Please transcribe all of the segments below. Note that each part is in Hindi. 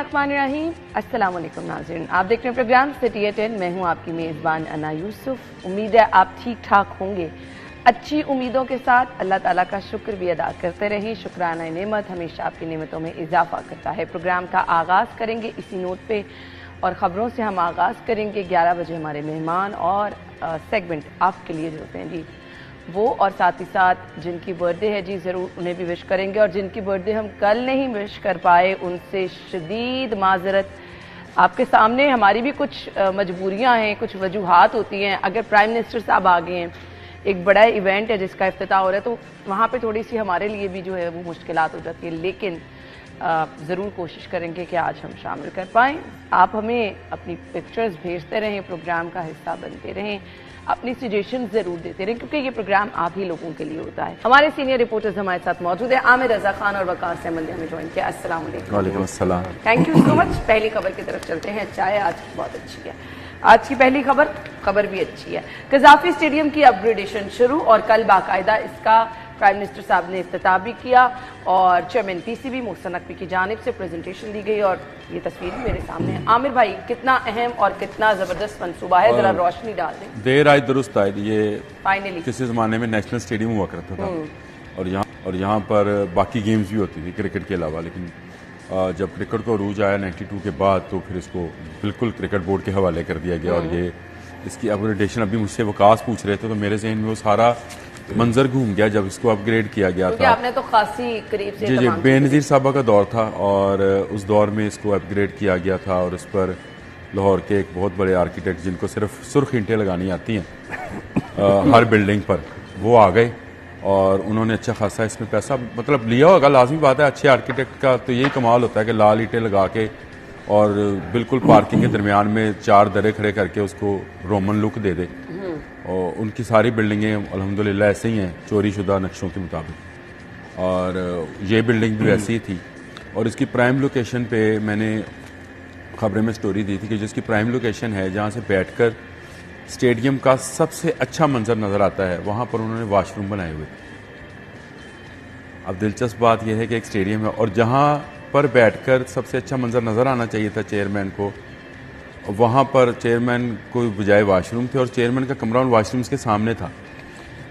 बिस्मिल्लाहिर्रहमानिर्रहीम। अस्सलाम वालेकुम नाज़रीन, आप देख रहे हैं प्रोग्राम सिटी एट 10। मैं हूं आपकी मेज़बान अना यूसुफ। उम्मीद है आप ठीक ठाक होंगे। अच्छी उम्मीदों के साथ अल्लाह ताला का शुक्र भी अदा करते रहें। शुक्राना नेमत हमेशा आपकी नेमतों में इजाफा करता है। प्रोग्राम का आगाज़ करेंगे इसी नोट पे और ख़बरों से हम आगाज़ करेंगे। 11 बजे हमारे मेहमान और सेगमेंट आपके लिए जो होते हैं जी वो, और साथ ही साथ जिनकी बर्थडे है जी ज़रूर उन्हें भी विश करेंगे, और जिनकी बर्थडे हम कल नहीं विश कर पाए उनसे शदीद माजरत। आपके सामने हमारी भी कुछ मजबूरियां हैं, कुछ वजूहात होती हैं। अगर प्राइम मिनिस्टर साहब आ गए हैं, एक बड़ा इवेंट है जिसका इफ्तिताह हो रहा है, तो वहाँ पे थोड़ी सी हमारे लिए भी जो है वो मुश्किलात हो जाती है, लेकिन ज़रूर कोशिश करेंगे कि आज हम शामिल कर पाएँ। आप हमें अपनी पिक्चर्स भेजते रहें, प्रोग्राम का हिस्सा बनते रहें, अपनी सजेशन जरूर देते रहें, क्योंकि ये प्रोग्राम आप ही लोगों के लिए होता है। हमारे सीनियर रिपोर्टर्स हमारे साथ मौजूद है, आमिर रजा खान और वकार सहमल ने हमें ज्वाइन किया। अस्सलाम वालेकुम। Thank you so much. पहली खबर की तरफ चलते हैं। चाय आज की बहुत अच्छी है। आज की पहली खबर भी अच्छी है। कज़ाफी स्टेडियम की अपग्रेडेशन शुरू, और कल बाकायदा इसका प्राइम मिनिस्टर साहब ने इफ्तिताह भी किया और चेयरमैन पीसीबी मोहसिन नकवी की जानिब से प्रेजेंटेशन दी गई, और ये तस्वीर भी मेरे सामने है। आमिर भाई, कितना अहम और कितना जबरदस्त मंसूबा है, जरा रोशनी डाल दें। देर आए दुरुस्त आए। ये फाइनली किसी जमाने में नेशनल स्टेडियम हुआ करता था, और यहाँ पर बाकी गेम्स भी होती थी क्रिकेट के अलावा, लेकिन जब क्रिकेट को अरूज आया 92 के बाद, तो फिर इसको बिल्कुल क्रिकेट बोर्ड के हवाले कर दिया गया। और ये इसकी अपग्रेडेशन, अभी मुझसे वकास पूछ रहे थे तो मेरे जहन में वो सारा मंजर घूम गया जब इसको अपग्रेड किया गया था। आपने तो खासी करीब से जी बेनज़ीर साहबा का दौर था, और उस दौर में इसको अपग्रेड किया गया था, और उस पर लाहौर के एक बहुत बड़े आर्किटेक्ट, जिनको सिर्फ सुर्ख ईंटें लगानी आती हैं हर बिल्डिंग पर, वो आ गए और उन्होंने अच्छा खासा इसमें पैसा मतलब लिया होगा। लाजमी बात है, अच्छे आर्किटेक्ट का तो यही कमाल होता है कि लाल ईंटें लगा के और बिल्कुल पार्किंग के दरमियान में 4 दरे खड़े करके उसको रोमन लुक दे दे। और उनकी सारी बिल्डिंगें अल्हम्दुलिल्लाह ऐसे ही हैं, चोरी शुदा नक्शों के मुताबिक, और ये बिल्डिंग भी वैसी ही थी। और इसकी प्राइम लोकेशन पे मैंने खबरें में स्टोरी दी थी कि जिसकी प्राइम लोकेशन है, जहाँ से बैठकर स्टेडियम का सबसे अच्छा मंजर नज़र आता है, वहाँ पर उन्होंने वाशरूम बनाए हुए थे। अब दिलचस्प बात यह है कि एक स्टेडियम है और जहाँ पर बैठकर सबसे अच्छा मंजर नज़र आना चाहिए था चेयरमैन को, वहाँ पर चेयरमैन को बजाय वाशरूम थे, और चेयरमैन का कमरा उन वाशरूम्स के सामने था।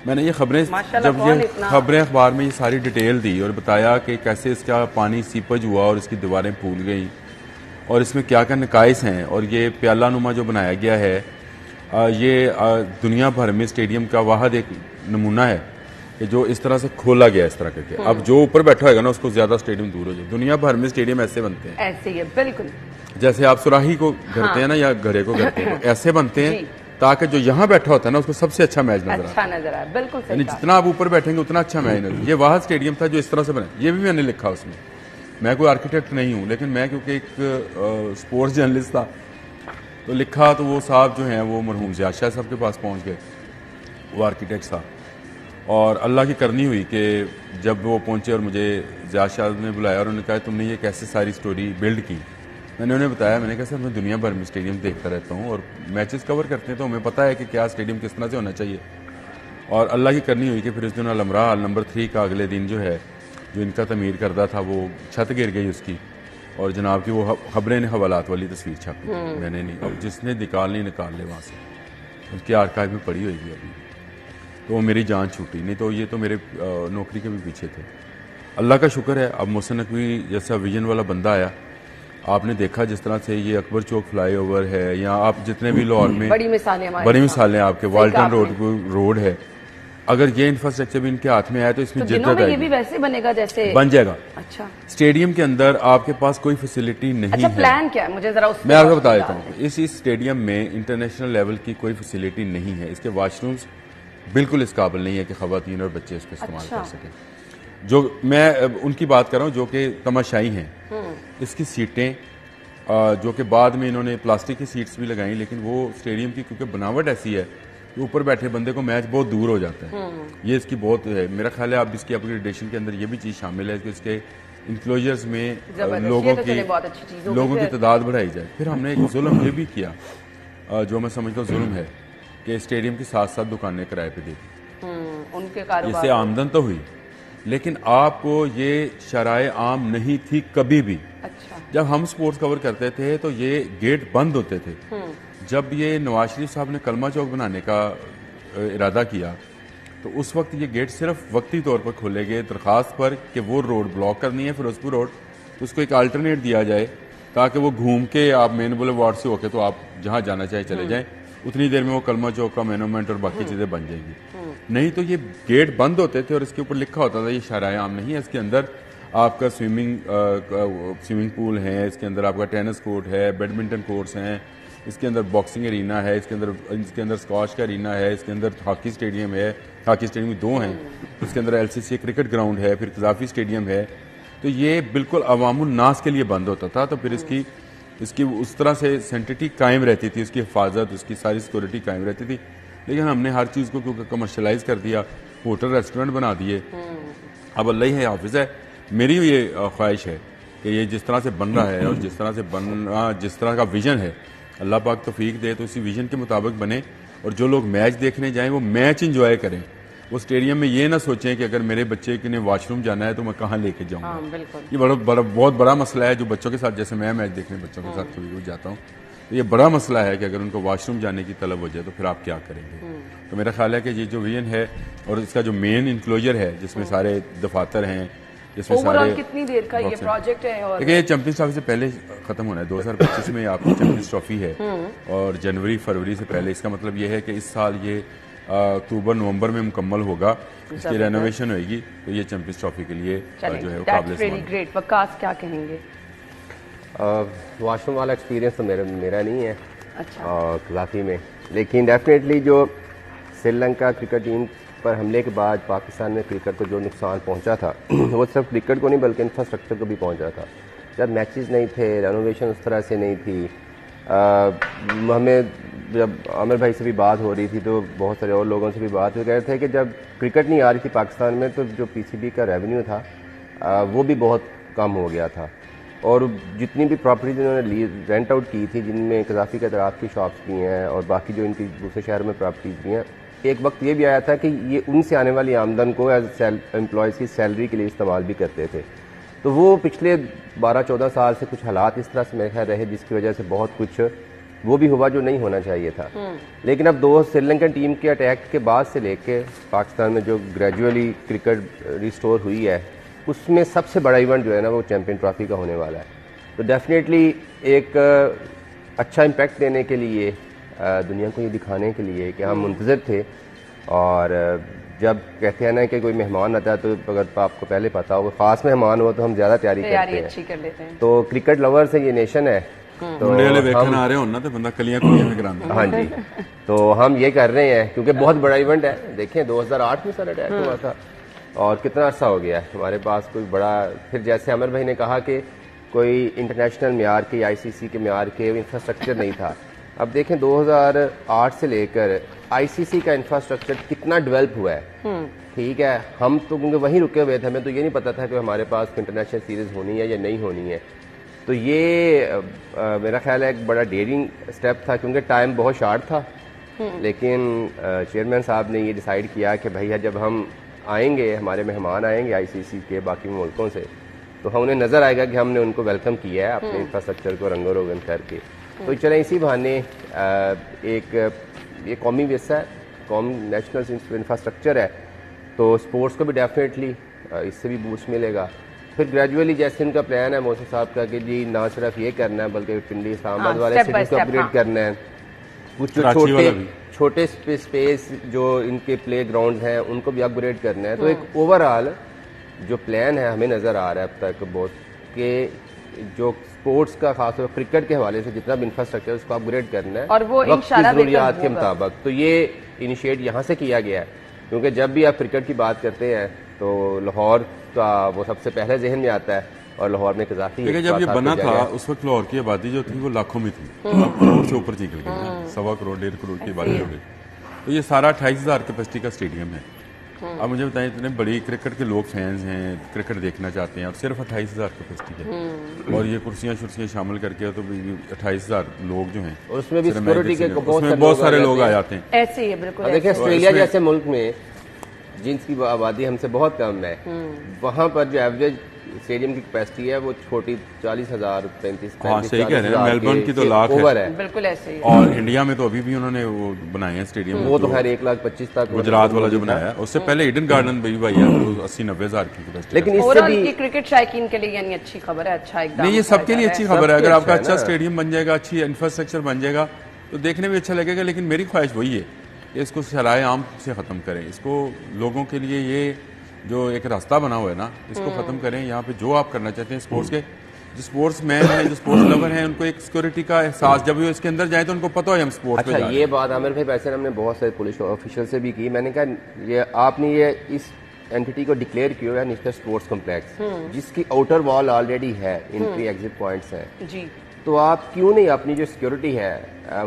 मैंने ये खबरें, जब ये खबरें अखबार में ये सारी डिटेल दी और बताया कि कैसे इसका पानी सीपज हुआ और इसकी दीवारें फूल गई, और इसमें क्या क्या नकाइस हैं, और ये प्याला नुमा जो बनाया गया है, ये दुनिया भर में स्टेडियम का वाहद एक नमूना है कि जो इस तरह से खोला गया इस तरह करके। अब जो ऊपर बैठा होगा ना, उसको ज्यादा स्टेडियम दूर हो जाए। दुनिया भर में स्टेडियम ऐसे बनते हैं, ऐसे ही है बिल्कुल, जैसे आप सुराही को करते हैं ना, या घड़े को करते हैं, ऐसे बनते हैं ताकि जो यहाँ बैठा होता है ना, उसको सबसे अच्छा मैच नजर आए। बिल्कुल यानी जितना आप ऊपर बैठेंगे उतना अच्छा मैच नजर। ये वाहद स्टेडियम था जो इस तरह से बना। ये भी मैंने लिखा उसमें। मैं कोई आर्किटेक्ट नहीं हूँ, लेकिन मैं क्योंकि एक स्पोर्ट्स जर्नलिस्ट था, तो लिखा तो वो साहब जो हैं वो मरहूम ज़ियाद शाह साहब के पास पहुँच गए, वो आर्किटेक्ट साहब। और अल्लाह की करनी हुई कि जब वो पहुँचे और मुझे ज़ियाद शाह ने बुलाया और उन्होंने कहा तुमने ये कैसे सारी स्टोरी बिल्ड की। मैंने उन्हें बताया, मैंने कहा सर मैं दुनिया भर में स्टेडियम देखता रहता हूँ और मैचेस कवर करते हैं, तो हमें पता है कि क्या स्टेडियम किस तरह से होना चाहिए। और अल्लाह की करनी हुई कि फिर उस दिन अलमरा नंबर 3 का अगले दिन जो है, जो इनका तमीर करदा था, वो छत गिर गई उसकी, और जनाब की वो खबरें ने हवालात वाली तस्वीर छापी। मैंने नहीं, अब जिसने निकाल ले वहाँ से, उसकी आर्काइव में पड़ी हुई अभी, तो वो मेरी जान छूटी। नहीं तो ये तो मेरे नौकरी के भी पीछे थे। अल्लाह का शुक्र है, अब मोहसिन नकवी जैसा विजन वाला बंदा आया। आपने देखा जिस तरह से ये अकबर चौक फ्लाईओवर है, या आप जितने भी लाहौर में बड़ी मिसालें आपके वाल्टन रोड है, अगर ये इंफ्रास्ट्रक्चर भी इनके हाथ में आया तो इसमें जिद्दत आएगी। ये भी वैसे बनेगा जैसे बन जाएगा। अच्छा, स्टेडियम के अंदर आपके पास कोई फैसिलिटी नहीं है। प्लान क्या है, मुझे जरा मैं आपको बता देता हूँ। इस स्टेडियम में इंटरनेशनल लेवल की कोई फैसिलिटी नहीं है। इसके वाशरूम्स बिल्कुल इस काबिल नहीं है कि खवातीन और बच्चे इसको इस्तेमाल कर सकें। जो मैं उनकी बात कर रहा हूँ जो कि तमाशाई हैं। इसकी सीटें जो कि बाद में इन्होंने प्लास्टिक की सीट्स भी लगाई, लेकिन वो स्टेडियम की क्योंकि बनावट ऐसी है कि ऊपर बैठे बंदे को मैच बहुत दूर हो जाता है। ये इसकी बहुत है। मेरा ख्याल है अब इसकी अपग्रेडेशन के अंदर ये भी चीज़ शामिल है कि इसके इंक्लोजर्स में लोगों की तादाद बढ़ाई जाए। फिर हमने एक जुल्म ये भी किया, जो मैं समझता हूँ जुल्म है, कि स्टेडियम के साथ साथ दुकानें किराए पे दी। उनके कारोबार, इससे आमदन तो हुई, लेकिन आपको ये शराय आम नहीं थी कभी भी। अच्छा। जब हम स्पोर्ट्स कवर करते थे तो ये गेट बंद होते थे। जब ये नवाज शरीफ साहब ने कलमा चौक बनाने का इरादा किया तो उस वक्त ये गेट सिर्फ वक्ती तौर पर खोले गए दरखास्त पर कि वो रोड ब्लॉक करनी है फिरोजपुर रोड, तो उसको एक अल्टरनेट दिया जाए ताकि वो घूम के आप मेन बुलेवार्ड से होके तो आप जहां जाना चाहे चले जाएं, उतनी देर में वो कलमा चौक का मोनूमेंट और बाकी चीजें बन जाएंगी। नहीं तो ये गेट बंद होते थे और इसके ऊपर लिखा होता था ये शराय आम नहीं है। इसके अंदर आपका स्विमिंग पूल है, इसके अंदर आपका टेनिस कोर्ट है, बैडमिंटन कोर्ट्स हैं, इसके अंदर बॉक्सिंग एरिना है, इसके अंदर स्क्वाश का एरिना है, इसके अंदर हॉकी स्टेडियम है, हॉकी स्टेडियम 2 हैं, इसके अंदर एलसीसी क्रिकेट ग्राउंड है, फिर कजाफी स्टेडियम है। तो ये बिल्कुल अवामुन नास के लिए बंद होता था। तो फिर इसकी उस तरह से सेंटिटी कायम रहती थी, उसकी हिफाजत, उसकी सारी सिक्योरिटी कायम रहती थी। लेकिन हमने हर चीज़ को क्योंकि कमर्शलाइज कर दिया, होटल रेस्टोरेंट बना दिए। अब अल्लाह ही हाफिज है, मेरी ये ख्वाहिश है कि ये जिस तरह से बन रहा है और जिस तरह का विजन है, अल्लाह पाक तौफीक दे तो इसी विजन के मुताबिक बने और जो लोग मैच देखने जाएं वो मैच इंजॉय करें। वो स्टेडियम में ये ना सोचें कि अगर मेरे बच्चे के ने वॉशरूम जाना है तो मैं कहाँ लेके जाऊँगा। ये बहुत बड़ा मसला है जो बच्चों के साथ, जैसे मैं मैच देखने बच्चों के साथ कभी जाता हूँ तो ये बड़ा मसला है कि अगर उनको वॉशरूम जाने की तलब हो जाए तो फिर आप क्या करेंगे। तो मेरा ख्याल है कि ये जो विजन है और इसका जो मेन इंक्लोजर है जिसमें सारे दफातर हैं, जिसमें सारे कितनी देर का ये प्रोजेक्ट है? और देखिए ये चैंपियंस ट्रॉफी से पहले खत्म होना है, 2025 में आपकी चैंपियंस ट्रॉफी है और जनवरी फरवरी से पहले। इसका मतलब ये है कि इस साल ये अक्टूबर नवंबर में मुकम्मल होगा, इसकी रेनोवेशन होगी, तो ये चैंपियंस ट्रॉफी के लिए जो है वो काबिल ग्रेट। वकास क्या कहेंगे? वॉशरूम वाला एक्सपीरियंस तो मेरा नहीं है अच्छा कजाफी में, लेकिन डेफिनेटली जो श्रीलंका क्रिकेट टीम पर हमले के बाद पाकिस्तान में क्रिकेट को जो नुकसान पहुंचा था वो सिर्फ क्रिकेट को नहीं बल्कि इंफ्रास्ट्रक्चर को भी पहुंचा था। जब मैचेस नहीं थे, रेनोवेशन उस तरह से नहीं थी, हमें जब आमिर भाई से भी बात हो रही थी तो बहुत सारे और लोगों से भी बात हो रहे थे कि जब क्रिकेट नहीं आ रही थी पाकिस्तान में तो जो पीसीबी का रेवेन्यू था वो भी बहुत कम हो गया था। और जितनी भी प्रॉपर्टीज इन्होंने रेंट आउट की थी, जिनमें कजाफी के तरफ की शॉप्स भी हैं और बाकी जो इनकी दूसरे शहर में प्रॉपर्टीज भी हैं, एक वक्त ये भी आया था कि ये उनसे आने वाली आमदन को एज एम्प्लॉयज़ की सैलरी के लिए इस्तेमाल भी करते थे। तो वो पिछले 12-14 साल से कुछ हालात इस तरह से मेरे ख्याल रहे जिसकी वजह से बहुत कुछ वो भी हुआ जो नहीं होना चाहिए था। लेकिन अब श्रीलंकन टीम के अटैक के बाद से लेके पाकिस्तान में जो ग्रेजुअली क्रिकेट रिस्टोर हुई है उसमें सबसे बड़ा इवेंट जो है ना वो चैंपियन ट्रॉफी का होने वाला है। तो डेफिनेटली एक अच्छा इम्पैक्ट देने के लिए, दुनिया को ये दिखाने के लिए कि हम मुंतज़िर थे। और जब कहते हैं ना कि कोई मेहमान आता है तो अगर आपको पहले पता हो ख़ास मेहमान हो तो हम ज़्यादा तैयारी अच्छी कर लेते हैं। तो क्रिकेट लवर से ये नेशन है तो हम आ रहे हो ना तो बंदा कलियां में कराना। हाँ जी, तो हम ये कर रहे हैं क्योंकि बहुत बड़ा इवेंट है। देखें 2008 में सर अटैक हुआ था और कितना अर्सा हो गया है हमारे पास कोई बड़ा, फिर जैसे अमर भाई ने कहा कि कोई इंटरनेशनल म्यार के, आईसीसी के म्यार के इंफ्रास्ट्रक्चर नहीं था। अब देखें 2008 से लेकर आईसीसी का इंफ्रास्ट्रक्चर कितना डेवलप हुआ है। ठीक है, हम तो क्योंकि वहीं रुके हुए थे, हमें तो ये नहीं पता था कि हमारे पास इंटरनेशनल सीरीज होनी है या नहीं होनी है। तो ये मेरा ख्याल है एक बड़ा डेयरिंग स्टेप था क्योंकि टाइम बहुत शॉर्ट था। लेकिन चेयरमैन साहब ने ये डिसाइड किया कि भैया जब हम आएंगे, हमारे मेहमान आएंगे आईसीसी के बाकी मुल्कों से, तो हम उन्हें नज़र आएगा कि हमने उनको वेलकम किया है अपने इंफ्रास्ट्रक्चर को रंगो रोगन करके। तो चलें इसी बहाने एक ये कौमी विरसा है, कौम नेशनल इंफ्रास्ट्रक्चर है, तो स्पोर्ट्स को भी डेफिनेटली इससे भी बूस्ट मिलेगा। फिर ग्रेजुअली जैसे इनका प्लान है मौसम साहब का कि जी ना सिर्फ ये करना है बल्कि पिंडी इस्लामाबाद वाले सिटीज को अपग्रेड करना है, कुछ छोटे स्पेस जो इनके प्ले ग्राउंड हैं उनको भी अपग्रेड करना है। तो एक ओवरऑल जो प्लान है हमें नज़र आ रहा है अब तक बहुत कि जो स्पोर्ट्स का खासतौर पर क्रिकेट के हवाले से जितना भी इंफ्रास्ट्रक्चर उसको अपग्रेड करना है और वो इंशाल्लाह ज़रूरियात के मुताबिक। तो ये इनिशिएट यहाँ से किया गया है क्योंकि जब भी आप क्रिकेट की बात करते हैं तो लाहौर का वो सबसे पहले जहन में आता है और लाहौर में कजाफी। जब ये बना था उस वक्त लाहौर की आबादी जो थी वो लाखों में थी, अब करोड़ से ऊपर निकल गई, 1.25 करोड़ 1.5 करोड़ की आबादी हो गई। तो ये सारा 28,000 कैपेसिटी का स्टेडियम है। अब मुझे बताएं, इतने बड़ी क्रिकेट के लोग फैंस हैं, क्रिकेट देखना चाहते हैं और सिर्फ 28,000 कैपेसिटी है और ये कुर्सियां शुर्सियां शामिल करके तो 28,000 लोग जो हैं उसमें भी सिक्योरिटी के बहुत सारे लोग आ जाते हैं। ऐसे ही है बिल्कुल। देखिए ऑस्ट्रेलिया जैसे मुल्क में जिनकी आबादी हमसे बहुत कम है, वहाँ पर जो एवरेज स्टेडियम की कैपेसिटी है वो छोटी 40,000 35 हाँ सही कह रहे हैं, मेलबर्न की तो लाख ओवर है है। बिल्कुल ऐसे ही है। और इंडिया में तो अभी भी उन्होंने वो बनाए हैं स्टेडियम, वो तो खैर 1,25,000 तक गुजरात वाला जो बनाया है, उससे पहले ईडन गार्डन भी भाई है, 80-90 हजार की कैपेसिटी। लेकिन इससे ओवरऑल भी की क्रिकेट शायकीन के लिए यानी अच्छी खबर है, अच्छा एकदम नहीं, ये सबके लिए अच्छी खबर है। सबके अगर आपका अच्छा है अच्छा ना। स्टेडियम बन जाएगा, अच्छी इंफ्रास्ट्रक्चर बन जाएगा तो देखने में अच्छा लगेगा। लेकिन मेरी ख्वाहिश वही है कि इसको शराए आम से ख़त्म करें, इसको लोगों के लिए ये जो एक रास्ता बना हुआ है ना, इसको ख़त्म करें। यहाँ पे जो आप करना चाहते हैं स्पोर्ट्स के, जो स्पोर्ट्स मैन हैं, जो स्पोर्ट्स लवर हैं, उनको एक सिक्योरिटी का एहसास, जब वो इसके अंदर जाए तो उनको पता हो हम स्पोर्ट्स पे जा अच्छा, रहे ये हैं। बात आमिर भाई वैसे हमने बहुत सारे पुलिस ऑफिशियल से भी की। मैंने कहा ये आपने ये इस एंटिटी को डिक्लेयर किया है निश्चित स्पोर्ट्स कॉम्प्लेक्स, जिसकी आउटर वॉल ऑलरेडी है, एंट्री एग्जिट पॉइंट्स हैं, जी। तो आप क्यों नहीं अपनी जो सिक्योरिटी है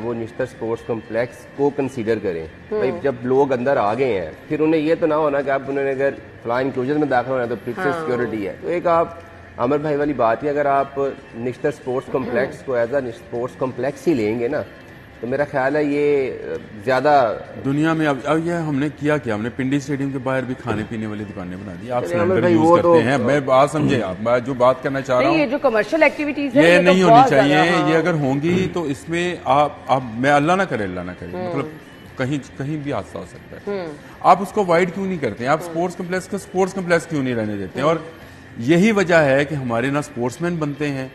वो निश्चित स्पोर्ट्स कॉम्प्लेक्स को कंसीडर करें। भाई जब लोग अंदर आ गए हैं, फिर उन्हें ये तो ना होना कि आप उन्होंने अगर फ्लाई इंक्लूजन में दाखिल होना है तो फिर से सिक्योरिटी है। तो एक आप अमर भाई वाली बात है, अगर आप निश्चित स्पोर्ट्स कॉम्प्लेक्स को एज अ स्पोर्ट्स कॉम्प्लेक्स ही लेंगे ना, तो मेरा ख्याल है ये ज्यादा दुनिया में अब ये हमने किया क्या, हमने पिंडी स्टेडियम के बाहर भी खाने पीने वाली दुकानें बना दी। आप चलिए, अमर सिलेंडर भाई, यूज वो करते तो- हैं, मैं बात समझे आप, मैं जो बात करना चाह रहा नहीं, ये हूँ जो कमर्शियल एक्टिविटीज है ये तो नहीं होनी बहुत चाहिए। ज्यादा, हाँ। ये अगर होंगी तो इसमें आप मैं अल्लाह ना करे मतलब कहीं कहीं भी हादसा हो सकता है। आप उसको वाइड क्यों नहीं करते हैं? आप स्पोर्ट्स कॉम्प्लेक्स को स्पोर्ट्स कॉम्प्लेक्स क्यों नहीं रहने देते हैं? और यही वजह है कि हमारे ना स्पोर्ट्समैन बनते हैं,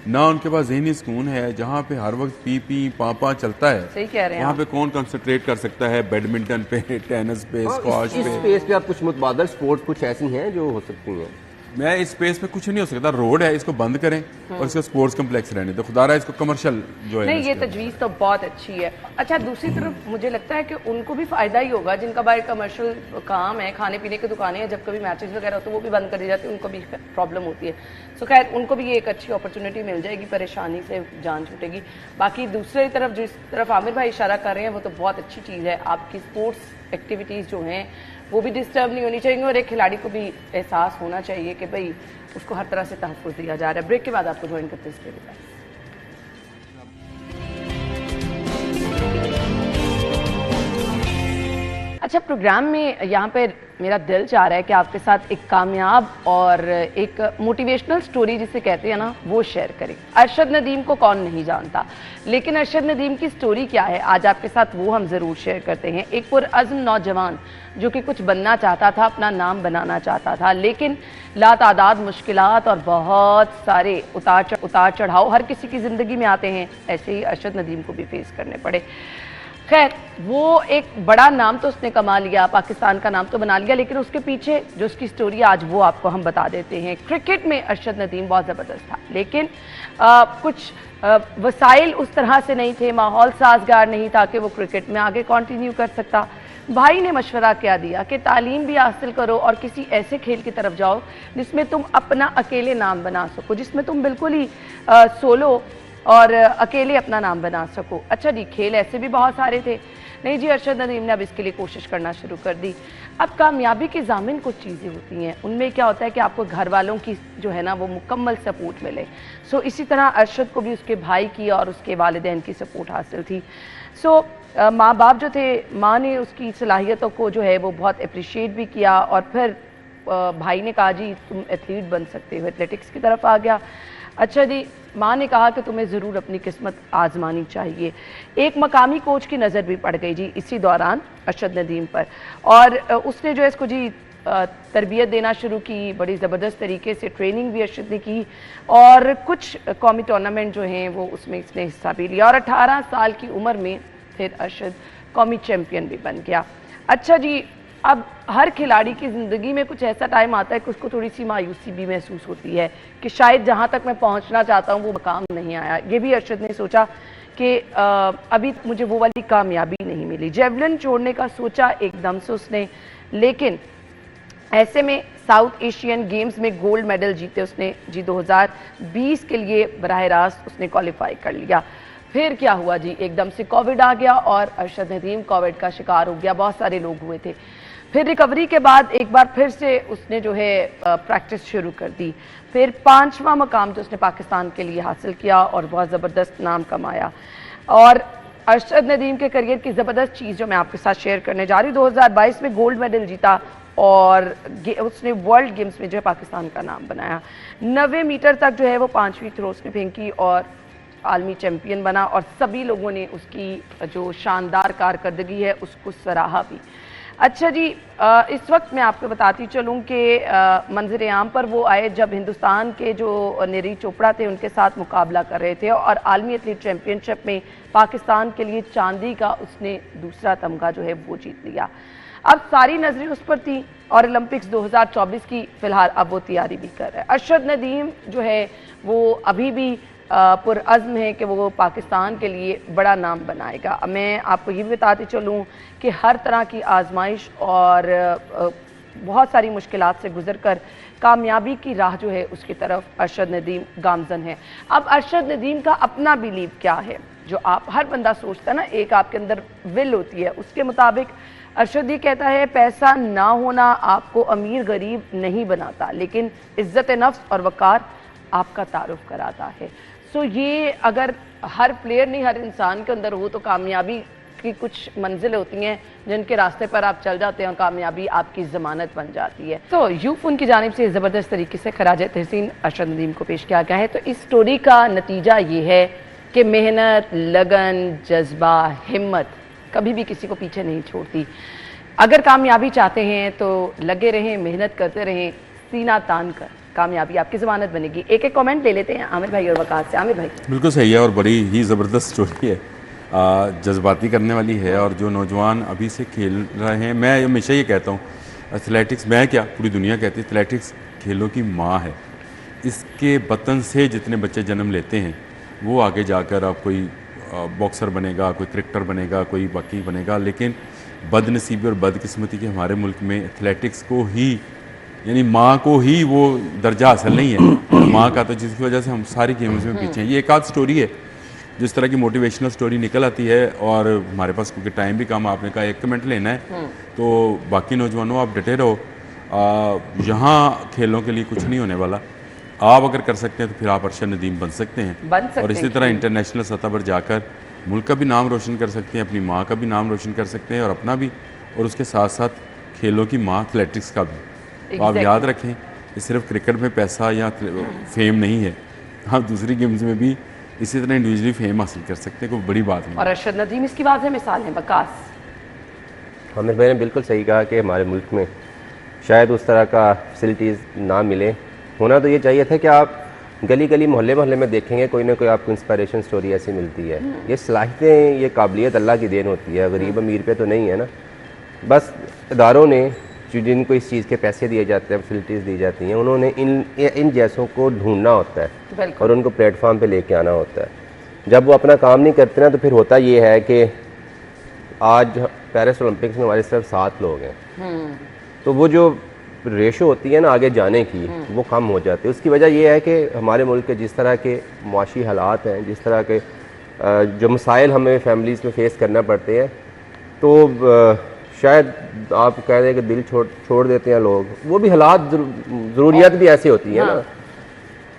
ना उनके पास ज़हनी सुकून है। जहाँ पे हर वक्त पी पी पापा चलता है, सही कह रहे हैं वहाँ आप। पे कौन कंसंट्रेट कर सकता है बैडमिंटन पे, टेनिस पे, स्क्वाश इस पे। स्पेस पे आप कुछ मुतबादल स्पोर्ट्स कुछ ऐसी हैं जो हो सकती हैं। मैं इस स्पेस पे कुछ नहीं हो सकता। रोड है, इसको बंद करें और इसको स्पोर्ट्स कॉम्प्लेक्स रहने दो। खुदा रहा इसको कमर्शियल जो है नहीं, ना ये इसके- तजवीज़ तो बहुत अच्छी है। अच्छा, दूसरी तरफ मुझे लगता है कि उनको भी फायदा ही होगा जिनका बाहर कमर्शियल काम है, खाने पीने की दुकानें हैं, जब कभी मैचेस वगैरह होते हैं वो भी बंद कर दी जाती है, उनको भी प्रॉब्लम होती है। सो खैर उनको भी ये एक अच्छी अपॉर्चुनिटी मिल जाएगी, परेशानी से जान छूटेगी। बाकी दूसरी तरफ जिस तरफ आमिर भाई इशारा कर रहे हैं वो तो बहुत अच्छी चीज़ है। आपकी स्पोर्ट्स एक्टिविटीज़ जो हैं वो भी डिस्टर्ब नहीं होनी चाहिए और एक खिलाड़ी को भी एहसास होना चाहिए कि भाई उसको हर तरह से तहफ़्फ़ुज़ दिया जा रहा है। ब्रेक के बाद आपको ज्वाइन करते हैं इसके लिए। अच्छा, प्रोग्राम में यहाँ पे मेरा दिल चाह रहा है कि आपके साथ एक कामयाब और एक मोटिवेशनल स्टोरी जिसे कहते हैं ना वो शेयर करें। अरशद नदीम को कौन नहीं जानता, लेकिन अरशद नदीम की स्टोरी क्या है आज आपके साथ वो हम ज़रूर शेयर करते हैं। एक पुरअज़्म नौजवान जो कि कुछ बनना चाहता था, अपना नाम बनाना चाहता था, लेकिन लातादाद मुश्किलात और बहुत सारे उतार चढ़ाव हर किसी की ज़िंदगी में आते हैं, ऐसे ही अरशद नदीम को भी फेस करने पड़े। खैर, वो एक बड़ा नाम तो उसने कमा लिया, पाकिस्तान का नाम तो बना लिया, लेकिन उसके पीछे जो उसकी स्टोरी आज वो आपको हम बता देते हैं। क्रिकेट में अरशद नदीम बहुत ज़बरदस्त था, लेकिन कुछ वसाइल उस तरह से नहीं थे, माहौल साजगार नहीं था कि वो क्रिकेट में आगे कंटिन्यू कर सकता। भाई ने मशवरा क्या दिया कि तालीम भी हासिल करो और किसी ऐसे खेल की तरफ जाओ जिसमें तुम अपना अकेले नाम बना सको, जिसमें तुम बिल्कुल ही सोलो और अकेले अपना नाम बना सको। अच्छा जी, खेल ऐसे भी बहुत सारे थे। नहीं जी, अरशद नदीम ने अब इसके लिए कोशिश करना शुरू कर दी। अब कामयाबी की ज़ामिन कुछ चीज़ें होती हैं, उनमें क्या होता है कि आपको घर वालों की जो है ना वो मुकम्मल सपोर्ट मिले। सो इसी तरह अरशद को भी उसके भाई की और उसके वालिदैन की सपोर्ट हासिल थी। सो माँ बाप जो थे, माँ ने उसकी सलाहियतों को जो है वो बहुत अप्रिशिएट भी किया और फिर भाई ने कहा जी तुम एथलीट बन सकते हो, एथलेटिक्स की तरफ आ गया। अच्छा जी, माँ ने कहा कि तुम्हें ज़रूर अपनी किस्मत आजमानी चाहिए। एक मकामी कोच की नज़र भी पड़ गई जी इसी दौरान अरशद नदीम पर, और उसने जो है इसको जी तरबियत देना शुरू की, बड़ी ज़बरदस्त तरीके से ट्रेनिंग भी अरशद ने की और कुछ कौमी टूर्नामेंट जो हैं वो उसमें इसने हिस्सा भी लिया और 18 साल की उम्र में फिर अरशद कौमी चैम्पियन भी बन गया। अच्छा जी, अब हर खिलाड़ी की ज़िंदगी में कुछ ऐसा टाइम आता है कि उसको थोड़ी सी मायूसी भी महसूस होती है कि शायद जहाँ तक मैं पहुँचना चाहता हूँ वो मकाम नहीं आया। ये भी अरशद ने सोचा कि अभी मुझे वो वाली कामयाबी नहीं मिली। जेवलिन छोड़ने का सोचा एकदम से उसने, लेकिन ऐसे में साउथ एशियन गेम्स में गोल्ड मेडल जीते उसने जी। 2020 के लिए बराह रास्त उसने क्वालिफाई कर लिया। फिर क्या हुआ जी, एकदम से कोविड आ गया और अरशद नदीम कोविड का शिकार हो गया, बहुत सारे लोग हुए थे। फिर रिकवरी के बाद एक बार फिर से उसने जो है प्रैक्टिस शुरू कर दी। फिर 5वां मकाम जो उसने पाकिस्तान के लिए हासिल किया और बहुत ज़बरदस्त नाम कमाया। और अरशद नदीम के करियर की ज़बरदस्त चीज़ जो मैं आपके साथ शेयर करने जा रही हूँ, 2022 में गोल्ड मेडल जीता और उसने वर्ल्ड गेम्स में जो है पाकिस्तान का नाम बनाया। 90 मीटर तक जो है वो 5वीं थ्रो उसने फेंकी और आलमी चैंपियन बना, और सभी लोगों ने उसकी जो शानदार कारकर्दगी है उसको सराहा भी। अच्छा जी, इस वक्त मैं आपको बताती चलूं कि मंजर आम पर वो आए जब हिंदुस्तान के जो नीरज चोपड़ा थे उनके साथ मुकाबला कर रहे थे, और आलमी एथलीट चैंपियनशिप में पाकिस्तान के लिए चांदी का उसने दूसरा तमगा जो है वो जीत लिया। अब सारी नजरें उस पर थी और ओलंपिक्स 2024 की फिलहाल अब वो तैयारी भी कर रहा है। अरशद नदीम जो है वो अभी भी पुरअज़्म है कि वो पाकिस्तान के लिए बड़ा नाम बनाएगा। मैं आपको ये भी बताती चलूँ कि हर तरह की आजमाइश और बहुत सारी मुश्किलात से गुजर कर कामयाबी की राह जो है उसकी तरफ अरशद नदीम गामजन है। अब अरशद नदीम का अपना बिलीव क्या है, जो आप हर बंदा सोचता है ना, एक आपके अंदर विल होती है, उसके मुताबिक अरशद ये कहता है पैसा ना होना आपको अमीर गरीब नहीं बनाता, लेकिन इज्जत नफ्स और वकार आपका तारुफ कराता है। सो ये अगर हर प्लेयर नहीं, हर इंसान के अंदर हो तो कामयाबी की कुछ मंजिलें होती हैं जिनके रास्ते पर आप चल जाते हैं और कामयाबी आपकी ज़मानत बन जाती है। तो यूफोन की जानिब से ज़बरदस्त तरीके से खराज तहसीन अरशद नदीम को पेश किया गया है। तो इस स्टोरी का नतीजा ये है कि मेहनत, लगन, जज्बा, हिम्मत कभी भी किसी को पीछे नहीं छोड़ती। अगर कामयाबी चाहते हैं तो लगे रहें, मेहनत करते रहें, सीना तान कर, कामयाबी आपकी ज़मानत बनेगी। एक एक कमेंट ले लेते हैं आमिर भाई और वकास से। आमिर भाई, बिल्कुल सही है और बड़ी ही ज़बरदस्त स्टोरी है, जज्बाती करने वाली है। और जो नौजवान अभी से खेल रहे हैं, मैं हमेशा ये कहता हूँ एथलेटिक्स, मैं क्या पूरी दुनिया कहती है एथलेटिक्स खेलों की माँ है। इसके बतन से जितने बच्चे जन्म लेते हैं वो आगे जाकर अब कोई बॉक्सर बनेगा, कोई क्रिकेटर बनेगा, कोई बाकी बनेगा, लेकिन बदनसीबी और बदकिस्मती के हमारे मुल्क में एथलेटिक्स को ही यानी माँ को ही वो दर्जा हासिल नहीं है माँ का, तो जिसकी वजह से हम सारी गेम्स में पीछे हैं। ये एक आध स्टोरी है जिस तरह की मोटिवेशनल स्टोरी निकल आती है, और हमारे पास क्योंकि टाइम भी कम, आपने कहा एक कमेंट लेना है, तो बाकी नौजवानों आप डटे रहो। यहाँ खेलों के लिए कुछ नहीं होने वाला। आप अगर कर सकते हैं तो फिर आप अरशद नदीम बन सकते हैं, और इसी तरह इंटरनेशनल सतह पर जाकर मुल्क का भी नाम रोशन कर सकते हैं, अपनी माँ का भी नाम रोशन कर सकते हैं और अपना भी, और उसके साथ साथ खेलों की माँ एथलेटिक्स का भी। तो आप याद रखें कि सिर्फ क्रिकेट में पैसा या फेम नहीं है, आप दूसरी गेम्स में भी इसी तरह इंडिविजुअली फेम हासिल कर सकते हैं, कोई बड़ी बात नहीं। और अरशद नदीम इसकी वाज़ेह मिसाल है। बकास, आमिर भाई ने बिल्कुल सही कहा कि हमारे मुल्क में शायद उस तरह का फैसिलिटीज़ ना मिले। होना तो ये चाहिए था कि आप गली गली मोहल्ले मोहल्ले में देखेंगे कोई ना कोई आपको इंस्पायरेशन स्टोरी ऐसी मिलती है। ये सलाहियतें, ये काबिलियत अल्लाह की देन होती है, गरीब अमीर पे तो नहीं है ना। बस इदारों ने जिनको इस चीज़ के पैसे दिए जाते हैं, फैसिलिटीज़ दी जाती हैं, उन्होंने इन जैसों को ढूंढना होता है और उनको प्लेटफॉर्म पे लेके आना होता है। जब वो अपना काम नहीं करते ना, तो फिर होता ये है कि आज पेरिस ओलंपिक्स में हमारे सिर्फ 7 लोग हैं, तो वो जो रेशो होती है ना आगे जाने की, वो कम हो जाती है। उसकी वजह ये है कि हमारे मुल्क के जिस तरह के मुआशी हालात हैं, जिस तरह के जो मसाइल हमें फैमिलीज़ में फेस करना पड़ते हैं, तो शायद आप कह रहे हैं कि दिल छोड़ देते हैं लोग, वो भी हालात, ज़रूरियात भी ऐसी होती हैं ना।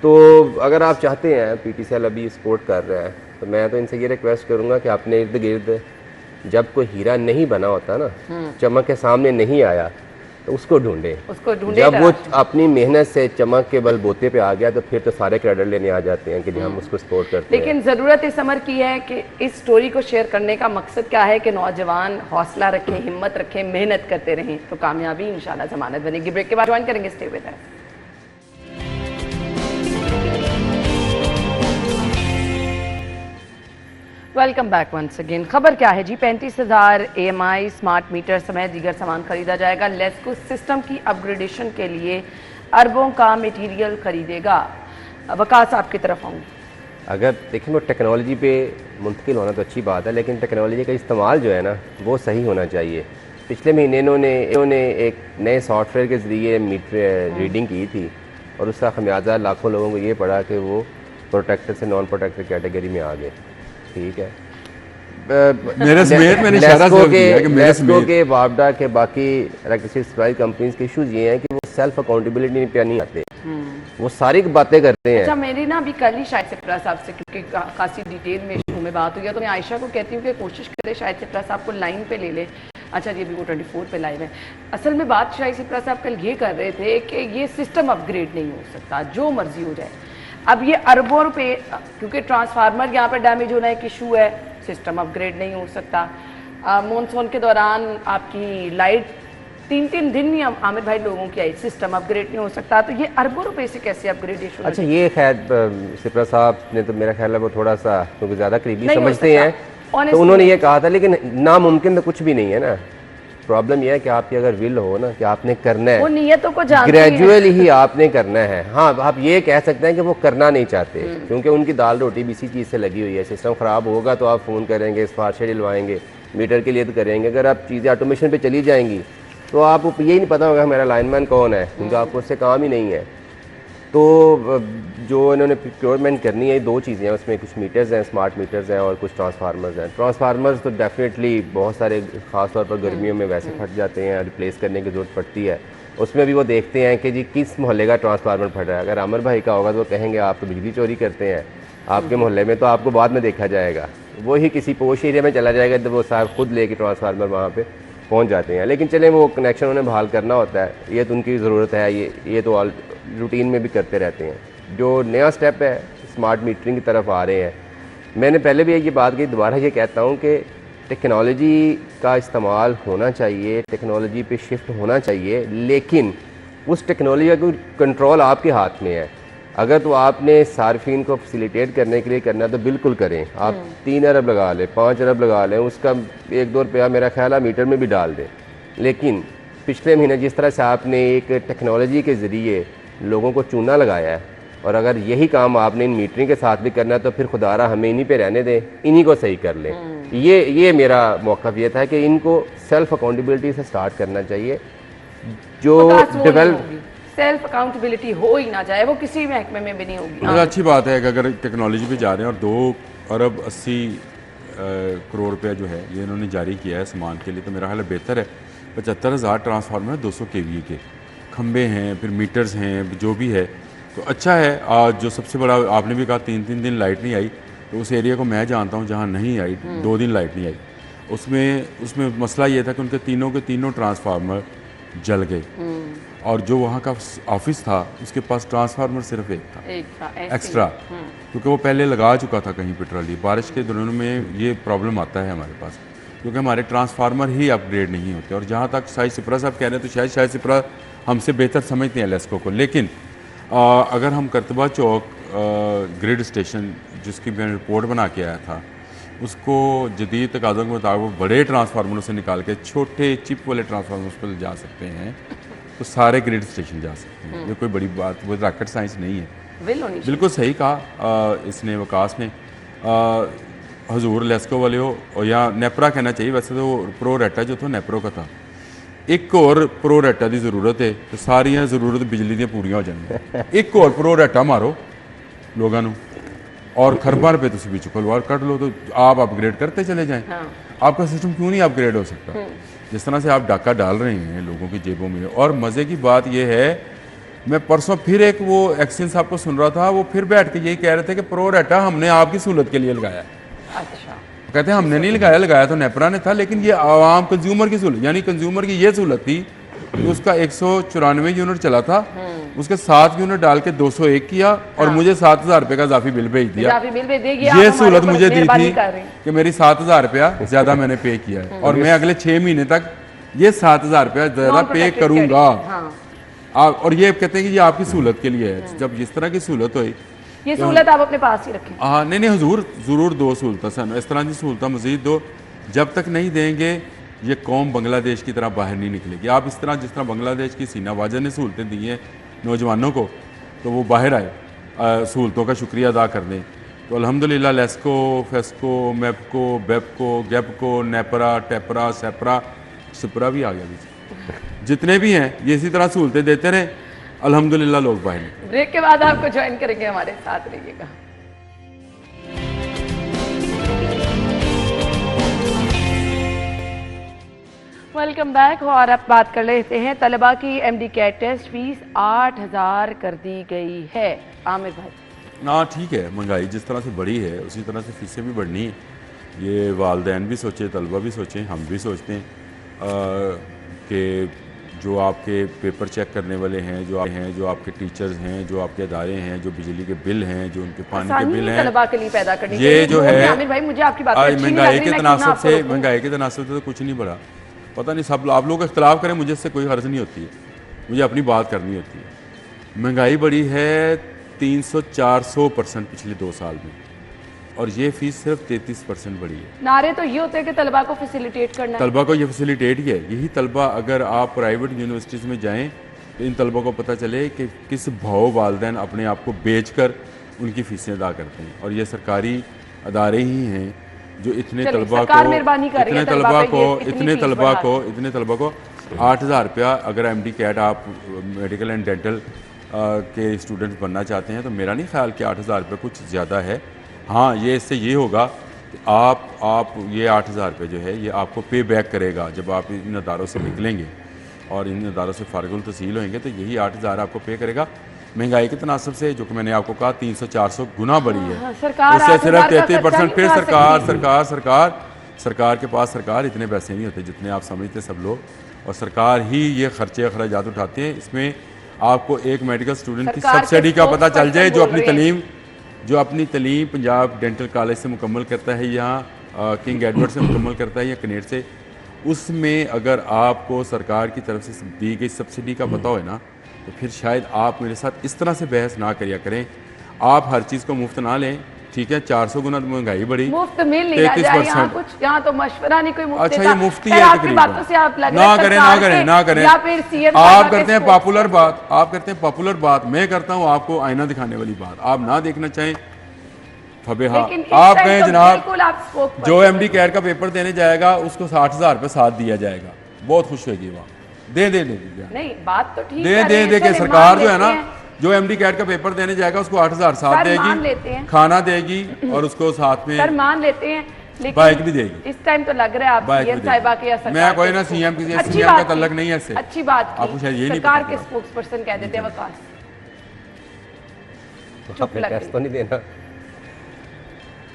तो अगर आप चाहते हैं, PTCL अभी सपोर्ट कर रहा है, तो मैं तो इनसे ये रिक्वेस्ट करूँगा कि अपने इर्द गिर्द जब कोई हीरा नहीं बना होता ना, चमक के सामने नहीं आया, तो उसको ढूंढे। जब वो अपनी मेहनत से चमक के बलबूते पे आ गया, तो फिर तो सारे क्रेडिट लेने आ जाते हैं कि जी हम उसको सपोर्ट करते हैं। लेकिन ज़रूरत इस अमर की है कि इस स्टोरी को शेयर करने का मकसद क्या है कि नौजवान हौसला रखें, हिम्मत रखें, मेहनत करते रहें, तो कामयाबी इंशाल्लाह ज़मानत बनेगी। ब्रेक के बाद ज्वाइन करेंगे, stay with us. Welcome back once again. खबर क्या है जी, 35,000 AMI स्मार्ट मीटर समेत दीगर सामान खरीदा जाएगा। लेस्को सिस्टम की अपग्रेडेशन के लिए अरबों का मटेरियल खरीदेगा। वकास, आपकी तरफ आऊँगी। अगर देखें वो टेक्नोलॉजी पे मुंतकिल होना तो अच्छी बात है, लेकिन टेक्नोलॉजी का इस्तेमाल जो है ना वो सही होना चाहिए। पिछले महीने इन्होंने एक नए सॉफ्टवेयर के ज़रिए मीटर रीडिंग की थी, और उसका खमियाजा लाखों लोगों को ये पड़ा कि वो प्रोटेक्टर से नॉन प्रोटेक्टर कैटेगरी में आ गए। ठीक है, मेरे समेत मैंने इशारा ज़रूर किया कि मेरे लेस्को के, वापडा के, बाकी इलेक्ट्रिसिटी सप्लाई कंपनीज के इशूज़ ये हैं कि वो सेल्फ अकाउंटेबिलिटी पे नहीं आते, वो सारी बातें करते हैं। अच्छा, मेरी ना अभी कल ही शायद सिप्रा साहब से, क्योंकि खासी डिटेल में इशू में बात हुई है, तो मैं आयशा को कहती हूँ कि कोशिश करे शायद सिप्रा साहब को लाइन पे ले ले। अच्छा जी, अभी वो 24 पे लाइव है। असल में बात शाही सिप्रा साहब कल ये कर रहे थे कि ये सिस्टम अपग्रेड नहीं हो सकता, जो मर्जी हो जाए। अब ये अरबों रुपए, क्योंकि ट्रांसफार्मर यहाँ पर डैमेज होना एक इशू है, सिस्टम अपग्रेड नहीं हो सकता। मानसून के दौरान आपकी लाइट 3-3 दिन ही आमिर भाई लोगों की आई, सिस्टम अपग्रेड नहीं हो सकता। तो ये अरबों रुपए से कैसे अपग्रेडेशन? अच्छा, ये खैर सिप्रा साहब ने तो मेरा ख्याल है वो थोड़ा सा क्योंकि ज़्यादा करीबी नहीं हो समझते हैं, तो उन्होंने ये कहा था। लेकिन नामुमकिन तो कुछ भी नहीं है ना। प्रॉब्लम यह है कि आपकी अगर विल हो ना कि आपने करना है, वो नियतों को जानते हैं, ग्रेजुअली ही आपने करना है। हाँ, आप ये कह सकते हैं कि वो करना नहीं चाहते क्योंकि उनकी दाल रोटी भी इसी चीज़ से लगी हुई है। सिस्टम ख़राब होगा तो आप फ़ोन करेंगे, सिफारिशें दिलवाएंगे, मीटर के लिए तो करेंगे। अगर आप चीज़ें ऑटोमेशन पे चली जाएंगी तो आपको यही नहीं पता होगा मेरा लाइनमैन कौन है, क्योंकि आपको उससे काम ही नहीं है। तो जो इन्होंने प्रोक्योरमेंट करनी है, 2 चीज़ें हैं उसमें, कुछ मीटर्स हैं, स्मार्ट मीटर्स हैं, और कुछ ट्रांसफार्मर्स हैं। ट्रांसफार्मर्स तो डेफिनेटली बहुत सारे ख़ास तौर पर गर्मियों में वैसे फट जाते हैं, रिप्लेस करने की ज़रूरत पड़ती है। उसमें भी वो देखते हैं कि जी किस मोहल्ले का ट्रांसफार्मर फट रहा है। अगर आमिर भाई का होगा तो वो कहेंगे आप तो बिजली चोरी करते हैं, आपके मोहल्ले में तो आपको बाद में देखा जाएगा। वही किसी पोश एरिया में चला जाएगा तो वो साहब खुद लेके ट्रांसफार्मर वहाँ पे पहुँच जाते हैं। लेकिन चलें, वो कनेक्शन उन्हें बहाल करना होता है, ये तो उनकी ज़रूरत है, ये तो रूटीन में भी करते रहते हैं। जो नया स्टेप है स्मार्ट मीटरिंग की तरफ आ रहे हैं, मैंने पहले भी ये बात कही, दोबारा ये कहता हूँ कि टेक्नोलॉजी का इस्तेमाल होना चाहिए, टेक्नोलॉजी पे शिफ्ट होना चाहिए, लेकिन उस टेक्नोलॉजी का कंट्रोल आपके हाथ में है। अगर तो आपने सार्फिन को फैसिलिटेट करने के लिए करना है तो बिल्कुल करें। आप 3 अरब लगा लें, 5 अरब लगा लें, उसका 1-2 रुपया मेरा ख्याल है मीटर में भी डाल दें। लेकिन पिछले महीने जिस तरह से आपने एक टेक्नोलॉजी के ज़रिए लोगों को चूना लगाया है, और अगर यही काम आपने इन मीटरिंग के साथ भी करना है तो फिर खुदारा हमें इन्हीं पे रहने दें, इन्हीं को सही कर लें। ये मेरा मौक़िफ़ ये था कि इनको सेल्फ अकाउंटेबिलिटी से स्टार्ट करना चाहिए। जो डेवलप सेल्फ अकाउंटेबिलिटी हो ही ना जाए, वो किसी महकमे में भी नहीं होगी। मतलब अच्छी बात है कि अगर टेक्नोलॉजी पे जा रहे हैं और 2 अरब 80 करोड़ रुपया जो है ये इन्होंने जारी किया है सामान के लिए, तो मेरा ख्याल है बेहतर है। 75,000 ट्रांसफार्मर है, 200 kVA के खंबे हैं, फिर मीटर्स हैं, जो भी है तो अच्छा है। आज जो सबसे बड़ा आपने भी कहा 3-3 दिन लाइट नहीं आई, तो उस एरिया को मैं जानता हूँ जहाँ नहीं आई, 2 दिन लाइट नहीं आई। उसमें मसला ये था कि उनके तीनों के तीनों ट्रांसफार्मर जल गए, और जो वहाँ का ऑफिस था उसके पास ट्रांसफार्मर सिर्फ एक था एक्स्ट्रा, क्योंकि वो पहले लगा चुका था कहीं पेट्रोली। बारिश के दिनों में ये प्रॉब्लम आता है हमारे पास, क्योंकि हमारे ट्रांसफार्मर ही अपग्रेड नहीं होते। और जहाँ तक शाही सिप्रा साहब कह रहे हैं, तो शायद सिप्रा हमसे बेहतर समझते हैं लेस्को को। लेकिन अगर हम करतबा चौक ग्रिड स्टेशन, जिसकी मैं रिपोर्ट बना के आया था, उसको जदीद तकाज़ों के मुताबिक बड़े ट्रांसफार्मरों से निकाल के छोटे चिप वाले ट्रांसफार्मर्स पर जा सकते हैं, तो सारे ग्रिड स्टेशन जा सकते हैं। ये कोई बड़ी बात, वो रॉकेट साइंस नहीं है। बिल्कुल सही कहा इसने, वकास ने। हजूर लेस्को वाले हो और या नेपरा कहना चाहिए, वैसे तो प्रो रेटा जो था नेपरो का था। एक और प्रो रेटा की जरूरत है तो सारिया जरूरत बिजली दी पूरी हो जाएंगी। एक और प्रो रेटा मारो लोगों को और खरबा रुपये तुम भी चुको लो और कट लो, तो आप अपग्रेड करते चले जाएं। आपका सिस्टम क्यों नहीं अपग्रेड हो सकता? जिस तरह से आप डाका डाल रहे हैं लोगों की जेबों में। और मज़े की बात यह है, मैं परसों फिर एक वो एक्शन साहब को सुन रहा था, वो फिर बैठ के यही कह रहे थे कि प्रो रेटा हमने आपकी सहूलत के लिए लगाया। अच्छा, कहते हैं हमने नहीं लगाया तो नेपरा ने था, लेकिन ये आवाम कंज्यूमर की सहूलत, यानी कंज्यूमर की ये सहूलत थी कि उसका 194 यूनिट चला था, उसके 7 यूनिट डाल के 201 किया और मुझे 7,000 रुपये का इजाफी बिल भेज दिया। ये सहूलत मुझे दी थी कि मेरी 7,000 रुपया ज्यादा मैंने पे किया है, और मैं अगले 6 महीने तक ये 7,000 रुपया ज्यादा पे करूंगा। और ये कहते हैं कि ये आपकी सहूलत के लिए है। जब इस तरह की सहूलत हुई, ये सहूलत आप अपने पास ही रखें। हाँ, नहीं हुजूर, जरूर दो सहूलत सन, इस तरह की सहूलत मजीद दो। जब तक नहीं देंगे ये कौम बांग्लादेश की तरह बाहर नहीं निकलेगी। आप इस तरह, जिस तरह बांग्लादेश की सीना वाजा ने सहूलतें दी हैं नौजवानों को, तो वो बाहर आए, सहूलतों का शुक्रिया अदा कर दें। तो अल्हम्दुलिल्लाह लेस्को, फेस्को, मेपको, बेपको, गेपको, नेपरा, टेपरा, सेपरा, सिपरा भी आ गया बीच, जितने भी हैं ये इसी तरह सहूलतें देते रहे, अल्हम्दुलिल्लाह लोग बाहर निकले। ब्रेक के बाद आपको ज्वाइन करेंगे, हमारे साथ रहिएगा। Welcome back. और अब बात कर लेते हैं, तलबा की MD कैट टेस्ट फीस 8,000 कर दी गई है। आमिर भाई, ना ठीक है, महंगाई जिस तरह से बढ़ी है उसी तरह से फीसें भी बढ़नी है। ये वालदैन भी सोचे, तलबा भी सोचें, हम भी सोचते हैं। कि जो आपके पेपर चेक करने वाले हैं, जो आपके टीचर्स हैं, जो आपके अदारे हैं, जो बिजली के बिल हैं, जो उनके पानी के बिल हैं, तलबा के लिए पैदा करनी ये जो है आमिर भाई, मुझे आपकी बात आज महंगाई के तनासब से तो कुछ नहीं बढ़ा। पता नहीं, सब आप लोग इख्तलाफ करें, मुझे इससे कोई हर्ज नहीं होती है, मुझे अपनी बात करनी होती है। महंगाई बढ़ी है 300-400% पिछले 2 साल में, और ये फीस सिर्फ 33% बढ़ी है। नारे तो ये होते हैं कि तलबा को फैसिलिटेट करना है। तलबा को ये फैसिलिटेट ही है। यही तलबा, अगर आप प्राइवेट यूनिवर्सिटीज़ में जाएं तो इन तलबा को पता चले कि किस भाव वालिदैन अपने आप को बेचकर उनकी फीसें अदा करते हैं, और ये सरकारी अदारे ही हैं जो इतने तलबा को 8,000 रुपया, अगर MD कैट आप मेडिकल एंड डेंटल के स्टूडेंट्स बनना चाहते हैं तो मेरा नहीं ख्याल कि 8,000 रुपये कुछ ज़्यादा है। हाँ, ये इससे ये होगा कि आप ये 8,000 रुपये जो है ये आपको पे बैक करेगा जब आप इन अदारों से निकलेंगे और इन अदारों से फारिगुल तहसील होंगे, तो यही 8,000 आपको पे करेगा। महंगाई के तनासब से, जो कि मैंने आपको कहा 300-400 गुना बढ़ी है, उससे सिर्फ 33%। फिर सरकार के पास इतने पैसे नहीं होते जितने आप समझते सब लोग, और सरकार ही ये खर्चे अखराजात उठाते हैं। इसमें आपको एक मेडिकल स्टूडेंट की सब्सिडी का पता चल जाए जो अपनी तलीम पंजाब डेंटल कॉलेज से मुकम्मल करता है, यहाँ किंग एडवर्ड से मुकम्मल करता है या कनेड से, उसमें अगर आपको सरकार की तरफ से दी गई सब्सिडी का पता हो ना, तो फिर शायद आप मेरे साथ इस तरह से बहस ना करिया करें। आप हर चीज़ को मुफ्त ना लें, ठीक है। 400 गुना तो महंगाई बढ़ी, मुफ्त मिल नहीं रहा है यहाँ कुछ, यहाँ तो मशवरा नहीं कोई मुफ्त। अच्छा, ये मुफ्ती है आपकी बातों से आप लग ना करें या फिर CM आप करते हैं पॉपुलर बात, मैं करता हूँ आपको आईना दिखाने वाली बात। आप ना देखना चाहें फबे, हाँ आप कहें जनाब जो MD कैट का पेपर देने जाएगा उसको 60,000 रुपये साथ दिया जाएगा, बहुत खुश होगी वहाँ। दे नहीं, बात तो ठीक दे के सरकार जो है ना, जो MD कैट का पेपर देने जाएगा उसको 8,000 साथ देगी, खाना देगी और उसको साथ में मान लेते हैं, लेकिन बाइक भी देगी। इस टाइम तो लग रहा है आप CM साहिबा के या सरकार, मैं कोई ना CM का तल्लक नहीं है इससे। अच्छी बात, आपको शायद ये नहीं सरकार के स्पोक्सपर्सन कह देते हैं वकास, चुप लग तो नहीं देना।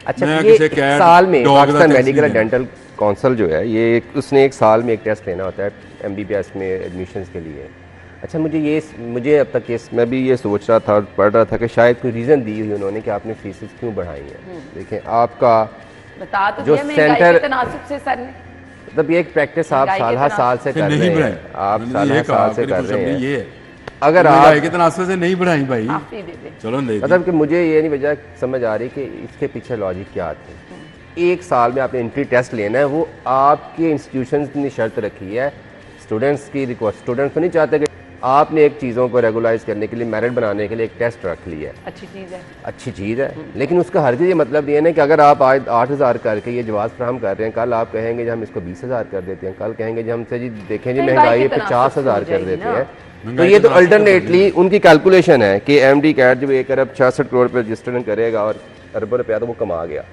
अच्छा, मैं ये किसी कैट साल में डॉग पाकिस्तान का मेडिकल टेस्ट डेंटल काउंसिल जो है, ये उसने एक साल में एक टेस्ट लेना होता है MBBS में एडमिशन्स के लिए। अच्छा, मुझे अब तक मैं भी ये सोच रहा था, पढ़ रहा था कि शायद कोई रीज़न दी हुई उन्होंने कि आपने फीसेस क्यों बढ़ाई हैं। देखें, आपका बता तो जो सेंटर से सर ने, मतलब ये एक प्रैक्टिस आप साल से कर रहे हैं, आप साल से कर रहे हैं। अगर आप के तनासब से नहीं बढ़ाई भाई, चलो नहीं, मतलब कि मुझे ये नहीं वजह समझ आ रही कि इसके पीछे लॉजिक क्या थे। एक साल में आपने एंट्री टेस्ट लेना है, वो आपके इंस्टीट्यूशन ने शर्त रखी है, स्टूडेंट्स की रिक्वेस्ट, स्टूडेंट्स तो नहीं चाहते कि आपने एक चीज़ों को रेगुलाइज करने के लिए, मेरिट बनाने के लिए एक टेस्ट रख लिया है। अच्छी चीज़ है, लेकिन उसका हर ये मतलब ये है कि अगर आप आज 8,000 करके ये जवाब फ्राहम कर रहे हैं, कल आप कहेंगे जब हम इसको 20,000 कर देते हैं, कल कहेंगे जब हमसे जी देखें जी महंगाई 50,000 कर देते हैं, तो ये तो अल्टरनेटली उनकी कैलकुलेशन है कि MD कैट जब 1 अरब 66 करोड़ रुपये रजिस्टर्ड करेगा और अरबों रुपया तो वो कमा गया।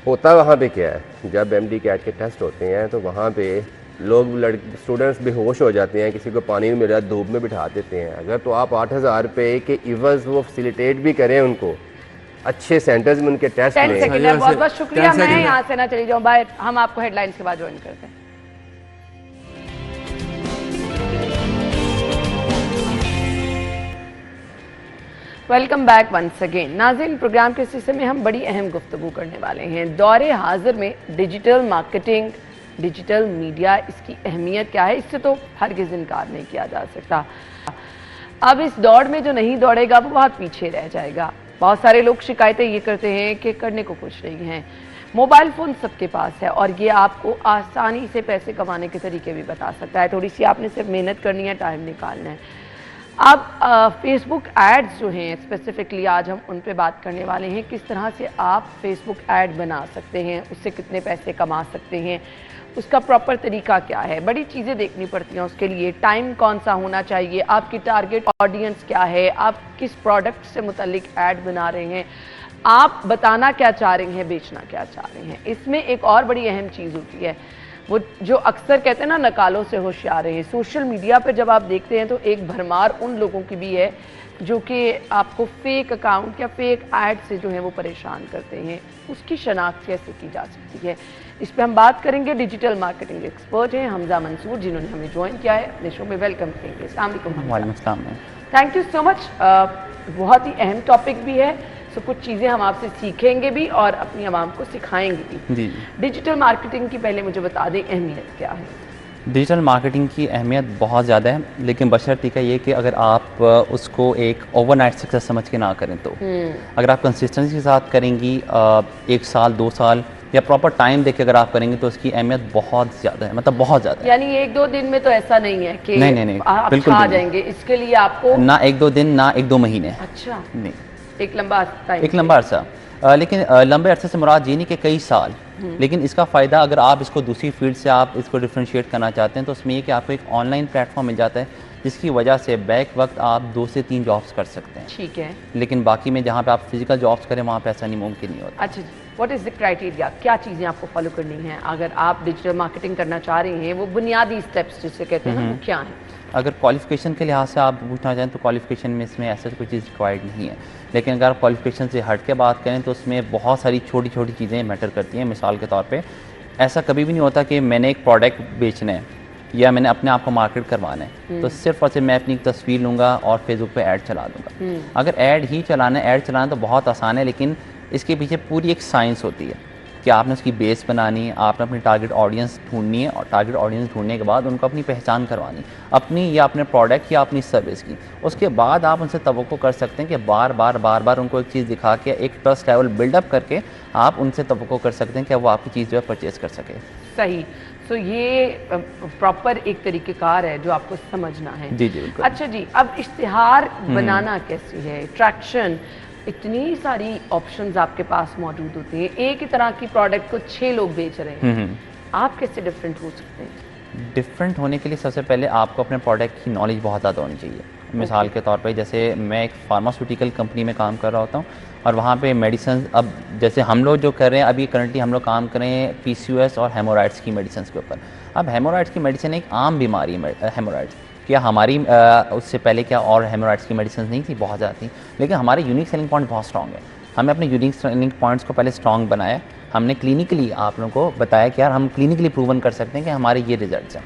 होता वहाँ पे क्या है, जब MD कैट के टेस्ट होते हैं तो वहाँ पे लोग स्टूडेंट्स बेहोश हो जाते हैं, किसी को पानी में मिल रहा है धूप में बिठा देते हैं। अगर तो आप 8,000 रुपये के इवज़ वो फैसिलिटेट भी करें उनको, अच्छे सेंटर्स में उनके टेस्ट लें। बहुत बहुत शुक्रिया, मैं यहाँ से ना चली जाऊँ बाहर, हम आपको हेडलाइंस के बाद ज्वाइन करते हैं। Welcome back once again. नाज़रीन, प्रोग्राम के सिलसिले में हम बड़ी अहम गुफ्तगू करने वाले हैं। दौरे हाजिर में डिजिटल मार्केटिंग, डिजिटल मीडिया, इसकी अहमियत क्या है, इससे तो हरगिज़ इनकार नहीं किया जा सकता। अब इस दौड़ में जो नहीं दौड़ेगा वो बहुत पीछे रह जाएगा। बहुत सारे लोग शिकायतें ये करते हैं कि करने को कुछ नहीं है। मोबाइल फ़ोन सबके पास है और ये आपको आसानी से पैसे कमाने के तरीके भी बता सकता है। थोड़ी सी आपने सिर्फ मेहनत करनी है, टाइम निकालना है। अब फेसबुक एड्स जो हैं, स्पेसिफिकली आज हम उन पे बात करने वाले हैं। किस तरह से आप फेसबुक ऐड बना सकते हैं, उससे कितने पैसे कमा सकते हैं, उसका प्रॉपर तरीका क्या है। बड़ी चीज़ें देखनी पड़ती हैं उसके लिए। टाइम कौन सा होना चाहिए, आपकी टारगेट ऑडियंस क्या है, आप किस प्रोडक्ट से मुतल्लिक ऐड बना रहे हैं, आप बताना क्या चाह रहे हैं, बेचना क्या चाह रहे हैं। इसमें एक और बड़ी अहम चीज़ होती है, वो जो अक्सर कहते हैं ना, नकालों से होशियार हैं। सोशल मीडिया पर जब आप देखते हैं तो एक भरमार उन लोगों की भी है जो कि आपको फेक अकाउंट या फेक ऐड से जो है वो परेशान करते हैं, उसकी शनाख्त कैसे की जा सकती है? इस पे हम बात करेंगे। डिजिटल मार्केटिंग एक्सपर्ट हैं हमजा मंसूर, जिन्होंने हमें ज्वाइन किया है अपने शो में। वेलकम करेंगे। अस्सलाम वालेकुम। वालेकुम सलाम। Thank you so much. बहुत ही अहम टॉपिक भी है, सो कुछ चीज़ें हम आपसे सीखेंगे भी और अपनी आवाम को सिखाएंगे भी। जी। डिजिटल मार्केटिंग की पहले मुझे बता दें अहमियत क्या है? डिजिटल मार्केटिंग की अहमियत बहुत ज़्यादा है, लेकिन बशर्ते ये कि अगर आप उसको एक ओवरनाइट सक्सेस समझ के ना करें तो अगर आप कंसिस्टेंसी के साथ करेंगी 1 साल 2 साल या प्रॉपर टाइम देके अगर आप करेंगे तो उसकी अहमियत बहुत ज़्यादा है, मतलब बहुत ज़्यादा है। यानी 1-2 दिन में तो ऐसा नहीं है कि नहीं, आप बिल्कुल आ नहीं। जाएंगे, इसके लिए आपको ना 1-2 दिन ना 1-2 महीने। अच्छा, नहीं, एक लंबा टाइम, एक लंबा अरसा। लेकिन लंबे अरसे से मुराद ये नहीं कि कई साल, लेकिन इसका फ़ायदा अगर आप इसको दूसरी फील्ड से आप इसको डिफ्रेंशिएट करना चाहते हैं तो उसमें ये कि आपको एक ऑनलाइन प्लेटफॉर्म मिल जाता है जिसकी वजह से बैक वक्त आप 2 से 3 जॉब्स कर सकते हैं। ठीक है। लेकिन बाकी में जहाँ पे आप फिजिकल जॉब्स करें वहाँ पे ऐसा नहीं मुमकिन नहीं होता। अच्छा जी, व्हाट इज़ द क्राइटेरिया? क्या चीज़ें आपको फॉलो करनी है अगर आप डिजिटल मार्केटिंग करना चाह रहे हैं? वो बुनियादी स्टेप्स जिसे कहते हैं ना, वो क्या हैं? अगर क्वालिफिकेशन के लिहाज से आप पूछना चाहें तो क्वालिफिकेशन में इसमें ऐसा कोई चीज़ रिक्वायर्ड नहीं है, लेकिन अगर आप क्वालिफिकेशन से हट के बात करें तो उसमें बहुत सारी छोटी छोटी चीज़ें मैटर करती हैं। मिसाल के तौर पे ऐसा कभी भी नहीं होता कि मैंने एक प्रोडक्ट बेचना है या मैंने अपने आप को मार्केट करवाना है तो सिर्फ और सिर्फ मैं अपनी एक तस्वीर लूँगा और फेसबुक पे ऐड चला दूँगा। अगर ऐड ही चलाना है, ऐड चलाना तो बहुत आसान है, लेकिन इसके पीछे पूरी एक साइंस होती है कि आपने उसकी बेस बनानी है, आपने अपनी टारगेट ऑडियंस ढूंढनी है और टारगेट ऑडियंस ढूंढने के बाद उनको अपनी पहचान करवानी, अपनी या अपने प्रोडक्ट या अपनी सर्विस की। उसके बाद आप उनसे तवक्को कर सकते हैं कि बार बार उनको एक चीज़ दिखा के एक ट्रस्ट लेवल बिल्डअप करके आप उनसे तवक्को कर सकते हैं कि वो आपकी चीज़ जो है परचेज़ कर सके। सही। तो ये प्रॉपर एक तरीक़ेकार है जो आपको समझना है। जी बिल्कुल। अच्छा जी, अब इश्तिहार बनाना कैसे है? ट्रैक्शन, इतनी सारी ऑप्शंस आपके पास मौजूद होते हैं, एक ही तरह की प्रोडक्ट को 6 लोग बेच रहे हैं, आप कैसे डिफरेंट हो सकते हैं? डिफरेंट होने के लिए सबसे पहले आपको अपने प्रोडक्ट की नॉलेज बहुत ज़्यादा होनी चाहिए। मिसाल के तौर पे जैसे मैं एक फार्मास्यूटिकल कंपनी में काम कर रहा होता हूँ और वहाँ पे मेडिसिन, अब जैसे हम लोग जो कर रहे हैं अभी करंटली हम लोग काम कर रहे हैं PCOS और हेमोराइड्स की मेडिसिन के ऊपर। अब हेमोराइड्स की मेडिसिन एक आम बीमारी है हेमोराइड्स। क्या हमारी उससे पहले क्या और हेमोराइड्स की मेडिसिन नहीं थी? बहुत ज़्यादा थी, लेकिन हमारे यूनिक सेलिंग पॉइंट बहुत स्ट्रॉन्ग है। हमने अपने यूनिक सेलिंग पॉइंट्स को पहले स्ट्रॉन्ग बनाया, हमने क्लिनिकली आप लोगों को बताया कि यार हम क्लिनिकली प्रूवन कर सकते हैं कि हमारे ये रिजल्ट्स हैं।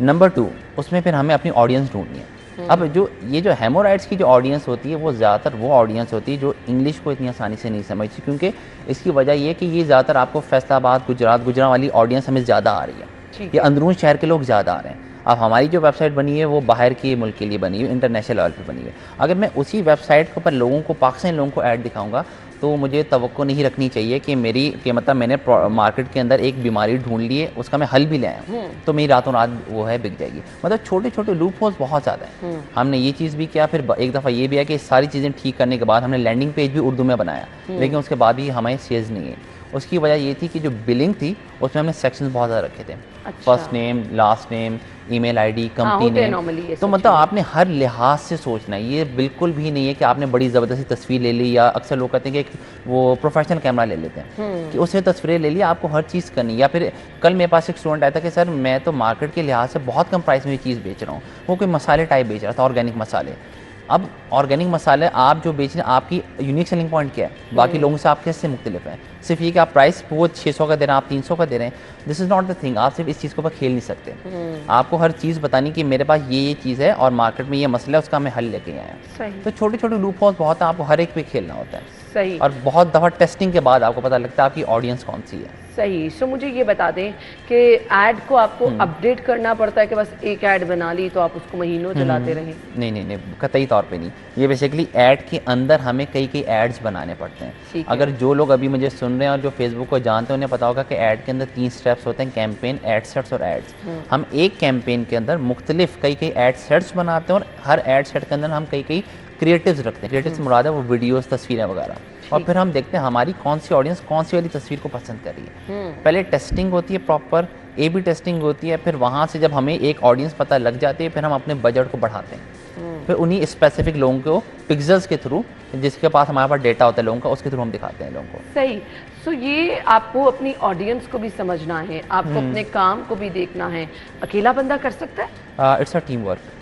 नंबर 2, उसमें फिर हमें अपनी ऑडियंस ढूंढनी है। अब जो हेमोराइड्स की जो ऑडियंस होती है वो ज़्यादातर वो ऑडियंस होती है जो इंग्लिश को इतनी आसानी से नहीं समझती, क्योंकि इसकी वजह ये कि ये ज़्यादातर आपको फैसलाबाद गुजरात वाली ऑडियंस हमें ज़्यादा आ रही है, ये अंदरून शहर के लोग ज़्यादा आ रहे हैं। अब हमारी जो वेबसाइट बनी है वो बाहर के मुल्क के लिए बनी है, इंटरनेशनल लेवल पे बनी है। अगर मैं उसी वेबसाइट के ऊपर लोगों को, पाकिस्तानी लोगों को ऐड दिखाऊंगा तो मुझे तवक्को नहीं रखनी चाहिए कि मतलब मैंने मार्केट के अंदर एक बीमारी ढूंढ ली है, उसका मैं हल भी ले आया तो मेरी रातों रात वो है बिक जाएगी। मतलब छोटे छोटे लूप होल्स बहुत ज़्यादा है। हमने ये चीज़ भी किया, फिर एक दफ़ा ये भी है कि सारी चीज़ें ठीक करने के बाद हमने लैंडिंग पेज भी उर्दू में बनाया, लेकिन उसके बाद भी हमें सेल्स नहीं है। उसकी वजह ये थी कि जो बिलिंग थी उसमें हमने सेक्शंस बहुत ज़्यादा रखे थे। अच्छा। First name, last name, email ID, company name. तो सच मतलब आपने हर लिहाज से सोचना है। ये बिल्कुल भी नहीं है कि आपने बड़ी ज़बरदस्ती तस्वीर ले ली, या अक्सर लोग कहते हैं कि वो प्रोफेशनल कैमरा ले लेते हैं कि उससे तस्वीरें ले ली। आपको हर चीज़ करनी। या फिर कल मेरे पास एक स्टूडेंट आया था कि सर मैं तो मार्केट के लिहाज से बहुत कम प्राइस में ये चीज़ बेच रहा हूँ। वो कोई मसाले टाइप बेच रहा था, ऑर्गेनिक मसाले। अब ऑर्गेनिक मसाले आप जो बेच रहे हैं, आपकी यूनिक सेलिंग पॉइंट क्या है? बाकी लोगों से आप कैसे मुख्तलिफ हैं? सिर्फ ये कि आप प्राइस वो 600 का दे रहे हैं, आप 300 का दे रहे हैं, this is not the thing. आप सिर्फ इस चीज़ के ऊपर खेल नहीं सकते। आपको हर चीज़ बतानी कि मेरे पास ये चीज़ है और मार्केट में ये मसला है, उसका मैं हल लेके आया। तो छोटे छोटे लूप होल्स बहुत है, आपको हर एक पे खेलना होता है। सही। और बहुत दफ़ा टेस्टिंग के बाद आपको पता लगता है आपकी ऑडियंस कौन सी है। सही। सो मुझे ये बता दें कि ऐड को आपको अपडेट करना पड़ता है कि बस एक ऐड बना ली तो आप उसको महीनों चलाते रहें? नहीं, कतई तौर पे नहीं। ये बेसिकली ऐड के अंदर हमें कई एड्स बनाने पड़ते हैं। अगर जो लोग अभी मुझे सुन रहे हैं और जो फेसबुक को जानते हैं उन्हें पता होगा कि ऐड के अंदर 3 स्टेप्स होते हैं, कैंपेन, एड सेट्स और एड्स। हम एक कैंपेन के अंदर मुख्तलिफ कई एड सेट्स बनाते हैं और हर एड सेट के अंदर हम कई क्रिएटिव्स रखते हैं। क्रिएटिव्स मुराद है वो वीडियोस, तस्वीरें वगैरह। और फिर हम देखते हैं हमारी कौन सी ऑडियंस कौन सी वाली तस्वीर को पसंद कर रही है। पहले टेस्टिंग होती है, प्रॉपर A/B टेस्टिंग होती है। फिर वहाँ से जब हमें एक ऑडियंस पता लग जाती है, फिर हम अपने बजट को बढ़ाते हैं। फिर उन्हीं स्पेसिफिक लोगों को पिक्सेल्स के थ्रू, जिसके पास हमारे पास डेटा होता है लोगों का, उसके थ्रू हम दिखाते हैं लोगों को। सही। सो ये आपको अपनी ऑडियंस को भी समझना है, आपको अपने काम को भी देखना है। अकेला बंदा कर सकता है? It's a team work.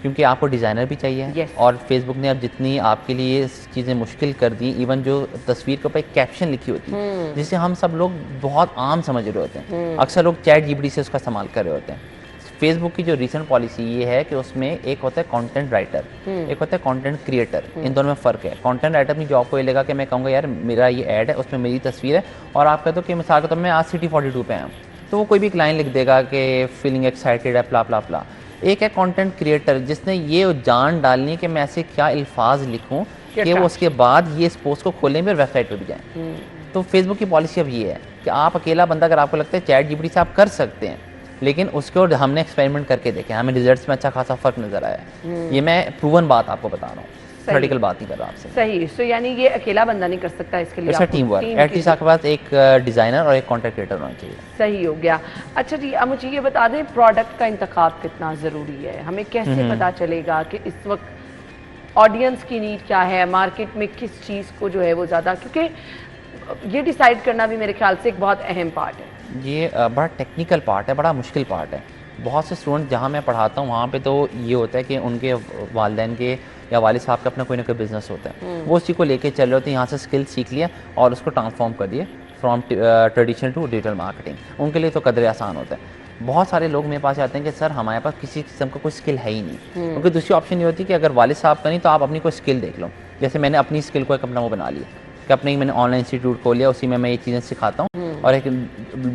क्योंकि आपको डिज़ाइनर भी चाहिए Yes. और फेसबुक ने अब जितनी आपके लिए चीज़ें मुश्किल कर दी, इवन जो तस्वीर के ऊपर एक कैप्शन लिखी होती है जिसे हम सब लोग बहुत आम समझ रहे होते हैं, अक्सर लोग चैट जीपीटी से उसका इस्तेमाल कर रहे होते हैं। फेसबुक की जो रिसेंट पॉलिसी ये है कि उसमें एक होता है कंटेंट राइटर, एक होता है कंटेंट क्रिएटर, इन दोनों में फ़र्क है। कंटेंट राइटर अपनी जॉब को ये लेगा कि मैं कहूँगा यार मेरा ये ऐड है, उसमें मेरी तस्वीर है और आप कहते हो कि मिसाल के तौर पर मैं आज सिटी 42 पे आया, तो वो कोई भी क्लाइंट लिख देगा कि फीलिंग एक्साइटेड है प्ला प्ला प्ला। एक है कंटेंट क्रिएटर जिसने ये जान डालनी है कि मैं ऐसे क्या अल्फाज लिखूँ कि वो उसके बाद ये इस पोस्ट को खोलें भी और वेबसाइट पर भी जाएँ। तो फेसबुक की पॉलिसी अब ये है कि आप अकेला बंदा, अगर आपको लगता है चैट जीपीटी से आप कर सकते हैं, लेकिन उसके और हमने एक्सपेरिमेंट करके देखे, हमें रिजल्ट्स में अच्छा खासा फर्क नजर आया। ये मैं प्रूवन बात आपको बता रहा हूँ, थ्योरेटिकल बात नहीं कर रहा आपसे। सही। सो यानी ये अकेला बंदा नहीं कर सकता, इसके लिए इसका टीम वर्क, एटलीस्ट आपके पास एक डिजाइनर और एक कंटेंट क्रिएटर होना चाहिए। सही हो गया। अच्छा जी, अब मुझे ये बता दें प्रोडक्ट का इंतखाब कितना ज़रूरी है, हमें कैसे पता चलेगा कि इस वक्त ऑडियंस की नीड क्या है, मार्केट में किस चीज़ को जो है वो ज़्यादा, क्योंकि ये डिसाइड करना भी मेरे ख्याल से एक बहुत अहम पार्ट है। ये बड़ा टेक्निकल पार्ट है, बड़ा मुश्किल पार्ट है। बहुत से स्टूडेंट जहाँ मैं पढ़ाता हूँ वहाँ पे तो ये होता है कि उनके वालिदैन के या वालिद साहब का अपना कोई ना कोई बिजनेस होता है, वो उसी को लेके चल रहे होते हैं, यहाँ से स्किल सीख लिया और उसको ट्रांसफॉर्म कर दिए from traditional to digital marketing. उनके लिए तो कदर आसान होता है। बहुत सारे लोग मेरे पास आते हैं कि सर हमारे पास किसी किस्म का कोई स्किल है ही नहीं, क्योंकि दूसरी ऑप्शन ये होती है कि अगर वालिद साहब का नहीं तो आप अपनी कोई स्किल देख लो। जैसे मैंने अपनी स्किल को एक अपना वो बना लिया कि अपने ही मैंने ऑनलाइन इंस्टीट्यूट खोल लिया, उसी में मैं ये चीज़ें सिखाता हूँ और एक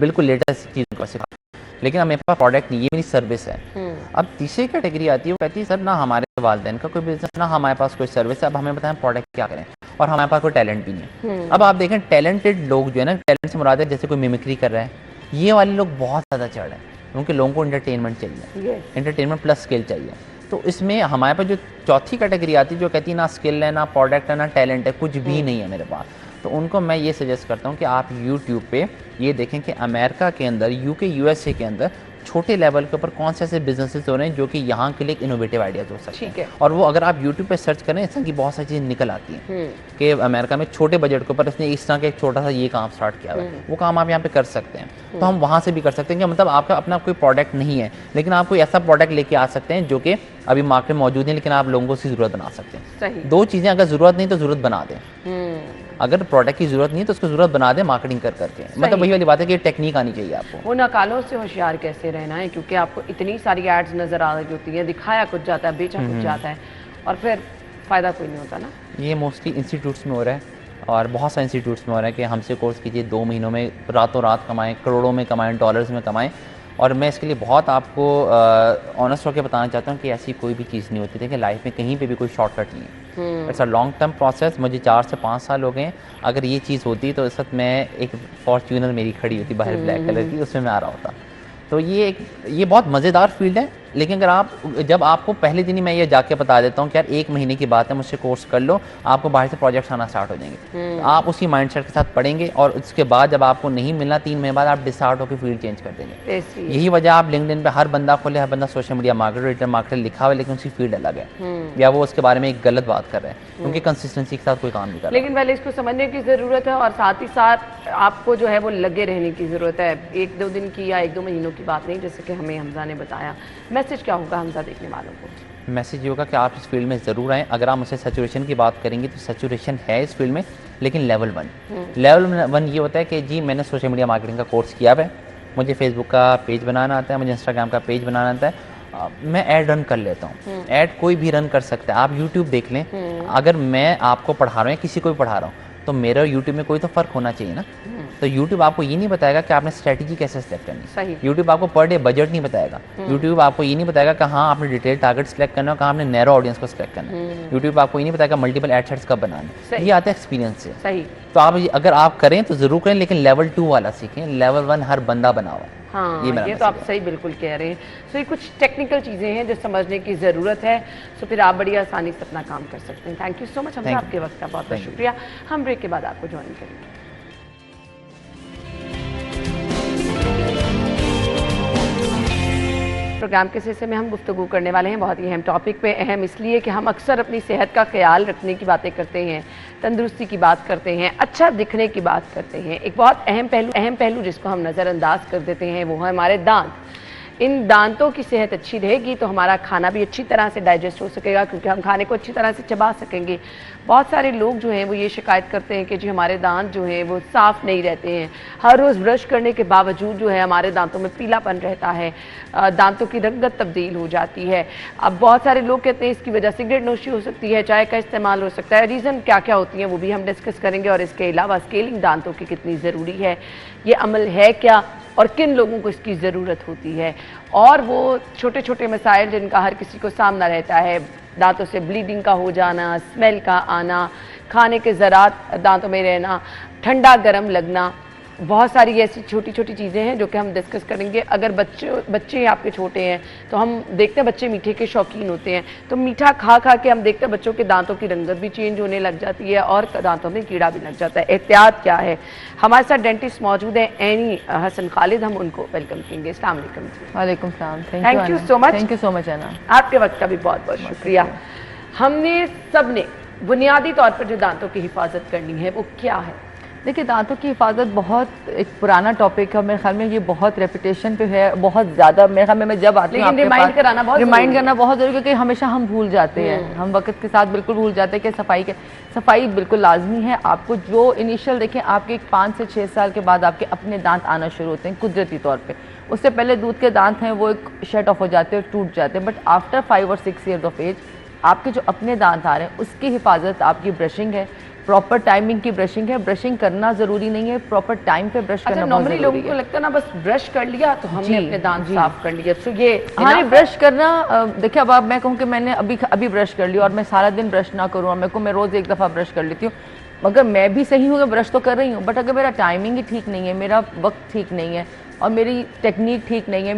बिल्कुल लेटेस्ट चीज़ को सिखाता हूँ। लेकिन अब मेरे पास प्रोडक्ट नहीं, ये मेरी सर्विस है। अब तीसरी कैटेगरी आती है, वो कहती है सर ना हमारे वालिदैन का कोई बिजनेस, ना हमारे पास कोई सर्विस है, अब हमें बताएं प्रोडक्ट क्या करें, और हमारे पास कोई टैलेंट भी नहीं है। अब आप देखें टैलेंटेड लोग जो है ना, टैलेंट से मुराद है जैसे कोई मिमिक्री कर रहा है, ये वाले लोग बहुत ज़्यादा चढ़ रहे हैं, क्योंकि लोगों को एंटरटेनमेंट चाहिए, एंटरटेनमेंट प्लस स्किल चाहिए। तो इसमें हमारे पास जो चौथी कैटेगरी आती है जो कहती है ना स्किल है, ना प्रोडक्ट है, ना टैलेंट है, कुछ भी नहीं है मेरे पास, तो उनको मैं ये सजेस्ट करता हूँ कि आप YouTube पे ये देखें कि अमेरिका के अंदर, यूके USA के अंदर छोटे लेवल के ऊपर कौन से ऐसे बिजनेसेस हो रहे हैं जो कि यहाँ के लिए इनोवेटिव आइडियाज हो सकते हैं। और वो अगर आप YouTube पे सर्च करें, इस तरह की बहुत सारी चीज़ें निकल आती हैं कि अमेरिका में छोटे बजट के ऊपर इसने इस तरह का एक छोटा सा ये काम स्टार्ट किया हुआ है, वो काम आप यहाँ पे कर सकते हैं। तो हम वहाँ से भी कर सकते हैं कि मतलब आपका अपना कोई प्रोडक्ट नहीं है, लेकिन आप कोई ऐसा प्रोडक्ट लेके आ सकते हैं जो कि अभी मार्केट में मौजूद है, लेकिन आप लोगों को उसकी ज़रूरत बना सकते हैं। दो चीज़ें, अगर ज़रूरत नहीं तो ज़रूरत बना दें, अगर प्रोडक्ट की जरूरत नहीं है तो उसको जरूरत बना दे मार्केटिंग कर करके। मतलब वही वाली बात है कि टेक्निक आनी चाहिए आपको। वो नाकालों से होशियार कैसे रहना है, क्योंकि आपको इतनी सारी एड्स नजर आ रही होती है, दिखाया कुछ जाता है, बेचा कुछ जाता है, और फिर फायदा कोई नहीं होता ना। ये मोस्टली इंस्टीट्यूट्स में हो रहा है, और बहुत सारे इंस्टीट्यूट्स में हो रहा है कि हमसे कोर्स कीजिए, 2 महीनों में रातों रात कमाएं, करोड़ों में कमाएं, डॉलर्स में कमाएं। और मैं इसके लिए बहुत आपको ऑनेस्ट होकर बताना चाहता हूँ कि ऐसी कोई भी चीज़ नहीं होती थी कि लाइफ में कहीं पे भी कोई शॉर्टकट नहीं है। It's a long term process. मुझे 4 से 5 साल हो गए हैं। अगर ये चीज़ होती तो इस वक्त मैं एक फॉर्च्यूनर मेरी खड़ी होती बाहर ब्लैक कलर की, उसमें मैं आ रहा होता। तो ये बहुत मज़ेदार फील्ड है, लेकिन अगर आप, जब आपको पहले दिन ही मैं ये जाके बता देता हूँ कि यार 1 महीने की बात है, मुझसे कोर्स कर लो, आपको बाहर से प्रोजेक्ट्स आना स्टार्ट हो जाएंगे। आप उसी माइंडसेट के साथ पढ़ेंगे और उसके बाद जब आपको नहीं मिलना 3 महीने बाद आप डिसहार्ट होकर फील्ड चेंज कर देंगे। यही वजह आप लिंक्डइन पे हर बंदा खोले, हर बंदा social media marketer, digital marketer लिखा हुआ है, लेकिन उसकी फील्ड अलग है या वो उसके बारे में एक गलत बात कर रहे हैं, क्योंकि कंसिस्टेंसी के साथ कोई काम नहीं कर रहा। लेकिन पहले इसको समझने की ज़रूरत है और साथ ही साथ आपको जो है वो लगे रहने की ज़रूरत है। 1-2 दिन की या 1-2 महीनों की बात नहीं, जैसे कि हमें हमजा ने बताया। मैसेज क्या होगा हमजा देखने वालों को? मैसेज ये होगा कि आप इस फील्ड में ज़रूर आएँ। अगर आप मुझसे सैचुरेशन की बात करेंगे तो सैचुरेशन है इस फील्ड में, लेकिन लेवल 1। लेवल 1 ये होता है कि जी मैंने सोशल मीडिया मार्केटिंग का कोर्स किया है, मुझे फेसबुक का पेज बनाना आता है, मुझे इंस्टाग्राम का पेज बनाना आता है, मैं ऐड रन कर लेता हूँ। ऐड कोई भी रन कर सकता है, आप यूट्यूब देख लें। अगर मैं आपको पढ़ा रहा हूँ या किसी को भी पढ़ा रहा हूँ तो मेरा यूट्यूब में कोई तो फ़र्क होना चाहिए ना। तो यूट्यूब आपको ये नहीं बताएगा कि आपने स्ट्रेटजी कैसे सेलेक्ट करनी है। यूट्यूब आपको पर डे बजट नहीं बताएगा। यूट्यूब आपको ये नहीं बताएगा कि हाँ आपने डिटेल टारगेट सेलेक्ट करना है, कहाँ आपने नैरो ऑडियंस को सेलेक्ट करना है। यूट्यूब आपको ये नहीं बताएगा मल्टीपल एड सेट्स कब बनाना है। ये आता है एक्सपीरियंस से। सही। तो आप अगर आप करें तो ज़रूर करें, लेकिन लेवल 2 वाला सीखें। लेवल 1 हर बंदा बना हुआ है। हाँ, ये तो आप सही बिल्कुल कह रहे हैं। सो ये कुछ टेक्निकल चीज़ें हैं जो समझने की ज़रूरत है, सो फिर आप बड़ी आसानी से अपना काम कर सकते हैं। Thank you so much. हम आपके वक्त का बहुत बहुत शुक्रिया। हम ब्रेक के बाद आपको ज्वाइन करेंगे। प्रोग्राम के सिलसिले में हम गुफ्तगू करने वाले हैं बहुत ही अहम टॉपिक पे। अहम इसलिए कि हम अक्सर अपनी सेहत का ख्याल रखने की बातें करते हैं, तंदुरुस्ती की बात करते हैं, अच्छा दिखने की बात करते हैं। एक बहुत अहम पहलू जिसको हम नज़रअंदाज कर देते हैं वो है हमारे दांत। इन दांतों की सेहत अच्छी रहेगी तो हमारा खाना भी अच्छी तरह से डाइजेस्ट हो सकेगा, क्योंकि हम खाने को अच्छी तरह से चबा सकेंगे। बहुत सारे लोग जो हैं वो ये शिकायत करते हैं कि जी हमारे दांत जो हैं वो साफ़ नहीं रहते हैं, हर रोज़ ब्रश करने के बावजूद जो है हमारे दांतों में पीलापन रहता है, दांतों की रंगत तब्दील हो जाती है। अब बहुत सारे लोग कहते हैं इसकी वजह सिगरेट नोशी हो सकती है, चाय का इस्तेमाल हो सकता है। रीज़न क्या क्या होती हैं वो भी हम डिस्कस करेंगे, और इसके अलावा स्केलिंग दांतों की कितनी ज़रूरी है, ये अमल है क्या और किन लोगों को इसकी ज़रूरत होती है, और वो छोटे छोटे मसाइल जिनका हर किसी को सामना रहता है, दांतों से ब्लीडिंग का हो जाना, स्मेल का आना, खाने के ज़रात दांतों में रहना, ठंडा गर्म लगना, बहुत सारी ऐसी छोटी छोटी चीज़ें हैं जो कि हम डिस्कस करेंगे। अगर बच्चे आपके छोटे हैं तो हम देखते हैं बच्चे मीठे के शौकीन होते हैं, तो मीठा खा खा के हम देखते हैं बच्चों के दांतों की रंगत भी चेंज होने लग जाती है और दांतों में कीड़ा भी लग जाता है। एहतियात क्या है? हमारे साथ डेंटिस्ट मौजूद हैं एनी हसन खालिद, हम उनको वेलकम करेंगे। अस्सलाम वालेकुम। वालेकुम सलाम। Thank you so much. Thank you so much अना, आपके वक्त का भी बहुत बहुत शुक्रिया। हमने सब ने बुनियादी तौर पर जो दांतों की हिफाजत करनी है वो क्या है? देखिए दांतों की हिफाजत बहुत एक पुराना टॉपिक है, मेरे ख्याल में ये बहुत रेपुटेशन पे है, बहुत ज़्यादा। मेरे ख्याल में मैं जब आती हूँ लेकिन रिमाइंड करना बहुत ज़रूरी है, क्योंकि हमेशा हम भूल जाते हैं, हम वक्त के साथ बिल्कुल भूल जाते हैं कि सफाई बिल्कुल लाजमी है। आपको जो इनिशियल देखें आपके 5 से 6 साल के बाद आपके अपने दांत आना शुरू होते हैं कुदरती तौर पर। उससे पहले दूध के दांत हैं वो एक शट ऑफ हो जाते हैं और टूट जाते हैं, बट आफ्टर 5 और 6 ईयर्स ऑफ एज आपके जो अपने दांत आ रहे हैं उसकी हिफाजत आपकी ब्रशिंग है, प्रॉपर टाइमिंग की ब्रशिंग है। ब्रशिंग करना जरूरी नहीं है, प्रॉपर टाइम पे ब्रश करना बहुत जरूरी है। लोगों को लगता है ना बस ब्रश कर लिया तो हमने अपने दांत साफ कर लिया, तो ये हाँ ब्रश करना। देखिए अब मैं कहूँ कि मैंने अभी ब्रश कर लिया और मैं सारा दिन ब्रश ना करूँ और मेरे को मैं रोज़ एक दफ़ा ब्रश कर लेती हूँ, मगर मैं भी सही हूँ, ब्रश तो कर रही हूँ, बट अगर मेरा टाइमिंग ही ठीक नहीं है, मेरा वक्त ठीक नहीं है और मेरी टेक्निक ठीक नहीं है,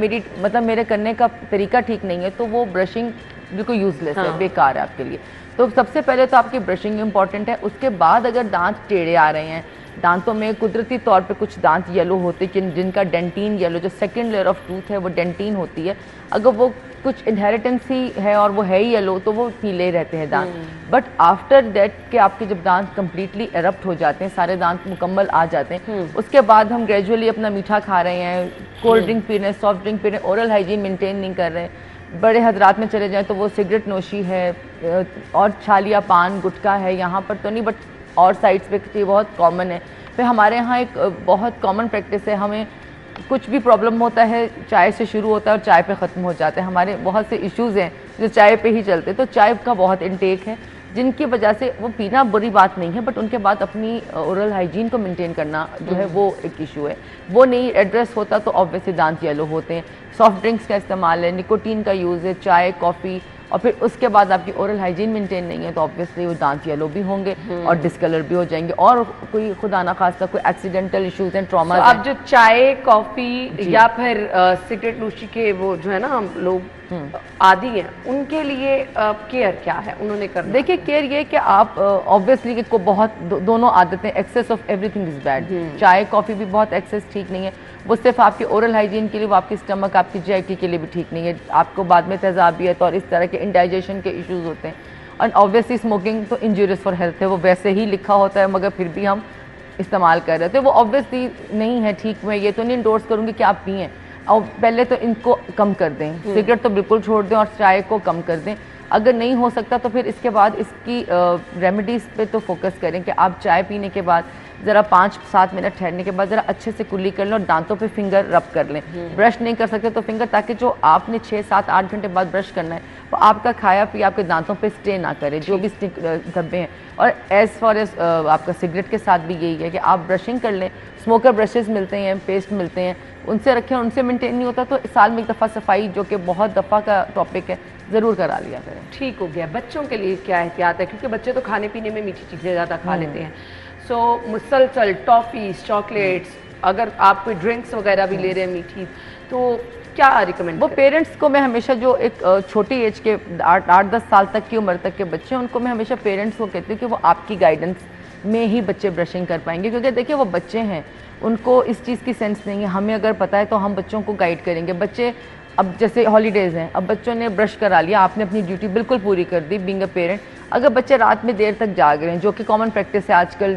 मेरे करने का तरीका ठीक नहीं है, तो वो ब्रशिंग बिल्कुल यूजलेस है, बेकार है आपके लिए। तो सबसे पहले तो आपकी ब्रशिंग इंपॉर्टेंट है। उसके बाद अगर दांत टेढ़े आ रहे हैं, दांतों में कुदरती तौर पे कुछ दांत येलो होते हैं जिनका डेंटीन येलो, जो सेकंड लेयर ऑफ टूथ है वो डेंटीन होती है, अगर वो कुछ इनहेरिटेंस ही है और वो है ही येलो तो वो पीले रहते हैं दांत। बट आफ्टर दैट के आपके जब दांत कंप्लीटली एरप्ट हो जाते हैं, सारे दांत मुकम्मल आ जाते हैं, उसके बाद हम ग्रेजुअली अपना मीठा खा रहे हैं, कोल्ड ड्रिंक पी रहे हैं, सॉफ्ट ड्रिंक पी रहे हैं, ओरल हाइजीन मेंटेन नहीं कर रहे हैं, बड़े हजरात में चले जाएं तो वो सिगरेट नोशी है और छालिया पान गुटखा है, यहाँ पर तो नहीं बट और साइड्स पे ये बहुत कॉमन है। फिर हमारे यहाँ एक बहुत कॉमन प्रैक्टिस है, हमें कुछ भी प्रॉब्लम होता है चाय से शुरू होता है और चाय पे ख़त्म हो जाता है। हमारे बहुत से इश्यूज़ हैं जो चाय पे ही चलते हैं, तो चाय का बहुत इंटेक है जिनकी वजह से वो पीना बुरी बात नहीं है, बट उनके बाद अपनी ओरल हाइजीन को मेंटेन करना जो है वो एक इशू है। वो नहीं एड्रेस होता तो ऑब्वियसली दांत येलो होते हैं। सॉफ्ट ड्रिंक्स का इस्तेमाल है, निकोटीन का यूज़ है, चाय कॉफ़ी, और फिर उसके बाद आपकी ओरल हाइजीन मेंटेन नहीं है तो ऑब्वियसली वो दांत येलो भी होंगे और डिस्कलर भी हो जाएंगे, और कोई खुदा ना खास्ता कोई एक्सीडेंटल इश्यूज हैं, ट्रॉमा। अब जो चाय कॉफ़ी या फिर सिगरेट नोशी के वो जो है ना हम लोग आदि हैं, उनके लिए केयर क्या है उन्होंने करना? देखिए केयर ये कि आप ऑब्वियसली को बहुत दोनों आदतें, excess of everything is bad. चाय कॉफ़ी भी बहुत एक्सेस ठीक नहीं है, वो सिर्फ आपके ओरल हाइजीन के लिए, वो आपकी स्टमक आपकी जीआईटी के लिए भी ठीक नहीं है, आपको बाद में तेजाबियत और इस तरह के इंडाइजेशन के इश्यूज होते हैं। और ऑब्वियसली स्मोकिंग तो इंजूरियस फॉर हेल्थ है, वो वैसे ही लिखा होता है मगर फिर भी हम इस्तेमाल कर रहे थे, वो ऑब्वियसली नहीं है ठीक। मैं ये तो नहीं इंडोर्स करूँगी कि आप पिएँ, और पहले तो इनको कम कर दें, सिगरेट तो बिल्कुल छोड़ दें और चाय को कम कर दें। अगर नहीं हो सकता तो फिर इसके बाद इसकी रेमेडीज़ पे तो फोकस करें कि आप चाय पीने के बाद ज़रा 5-7 मिनट ठहरने के बाद ज़रा अच्छे से कुल्ली कर लें और दांतों पे फिंगर रब कर लें। ब्रश नहीं कर सकते तो फिंगर, ताकि जो आपने 6-7-8 घंटे बाद ब्रश करना है वो आपका खाया पिया आपके दांतों पे स्टे ना करे, जो भी धब्बे हैं। और एज़ फॉर एज आपका सिगरेट के साथ भी यही है कि आप ब्रशिंग कर लें, स्मोकर ब्रशेज़ मिलते हैं, पेस्ट मिलते हैं, उनसे रखें, उनसे मेंटेन नहीं होता तो साल में एक दफ़ा सफाई, जो कि बहुत दफ़ा का टॉपिक है, ज़रूर करा लिया करें। ठीक हो गया। बच्चों के लिए क्या एहतियात है, क्योंकि बच्चे तो खाने पीने में मीठी चीज़ें ज़्यादा खा लेते हैं, सो मुसलसल टॉफ़ीज़, चॉकलेट्स, अगर आप कोई ड्रिंक्स वगैरह भी ले रहे हैं मीठी, तो क्या रिकमेंड? वो पेरेंट्स को मैं हमेशा, जो एक छोटी एज के 8-10 साल तक की उम्र तक के बच्चे हैं, उनको मैं हमेशा पेरेंट्स को कहती हूँ कि वो आपकी गाइडेंस में ही बच्चे ब्रशिंग कर पाएंगे, क्योंकि देखिए वो बच्चे हैं, उनको इस चीज़ की सेंस नहीं है। हमें अगर पता है तो हम बच्चों को गाइड करेंगे। बच्चे अब जैसे हॉलीडेज़ हैं, अब बच्चों ने ब्रश करा लिया, आपने अपनी ड्यूटी बिल्कुल पूरी कर दी बीइंग अ पेरेंट। अगर बच्चे रात में देर तक जाग रहे हैं, जो कि कॉमन प्रैक्टिस है आजकल,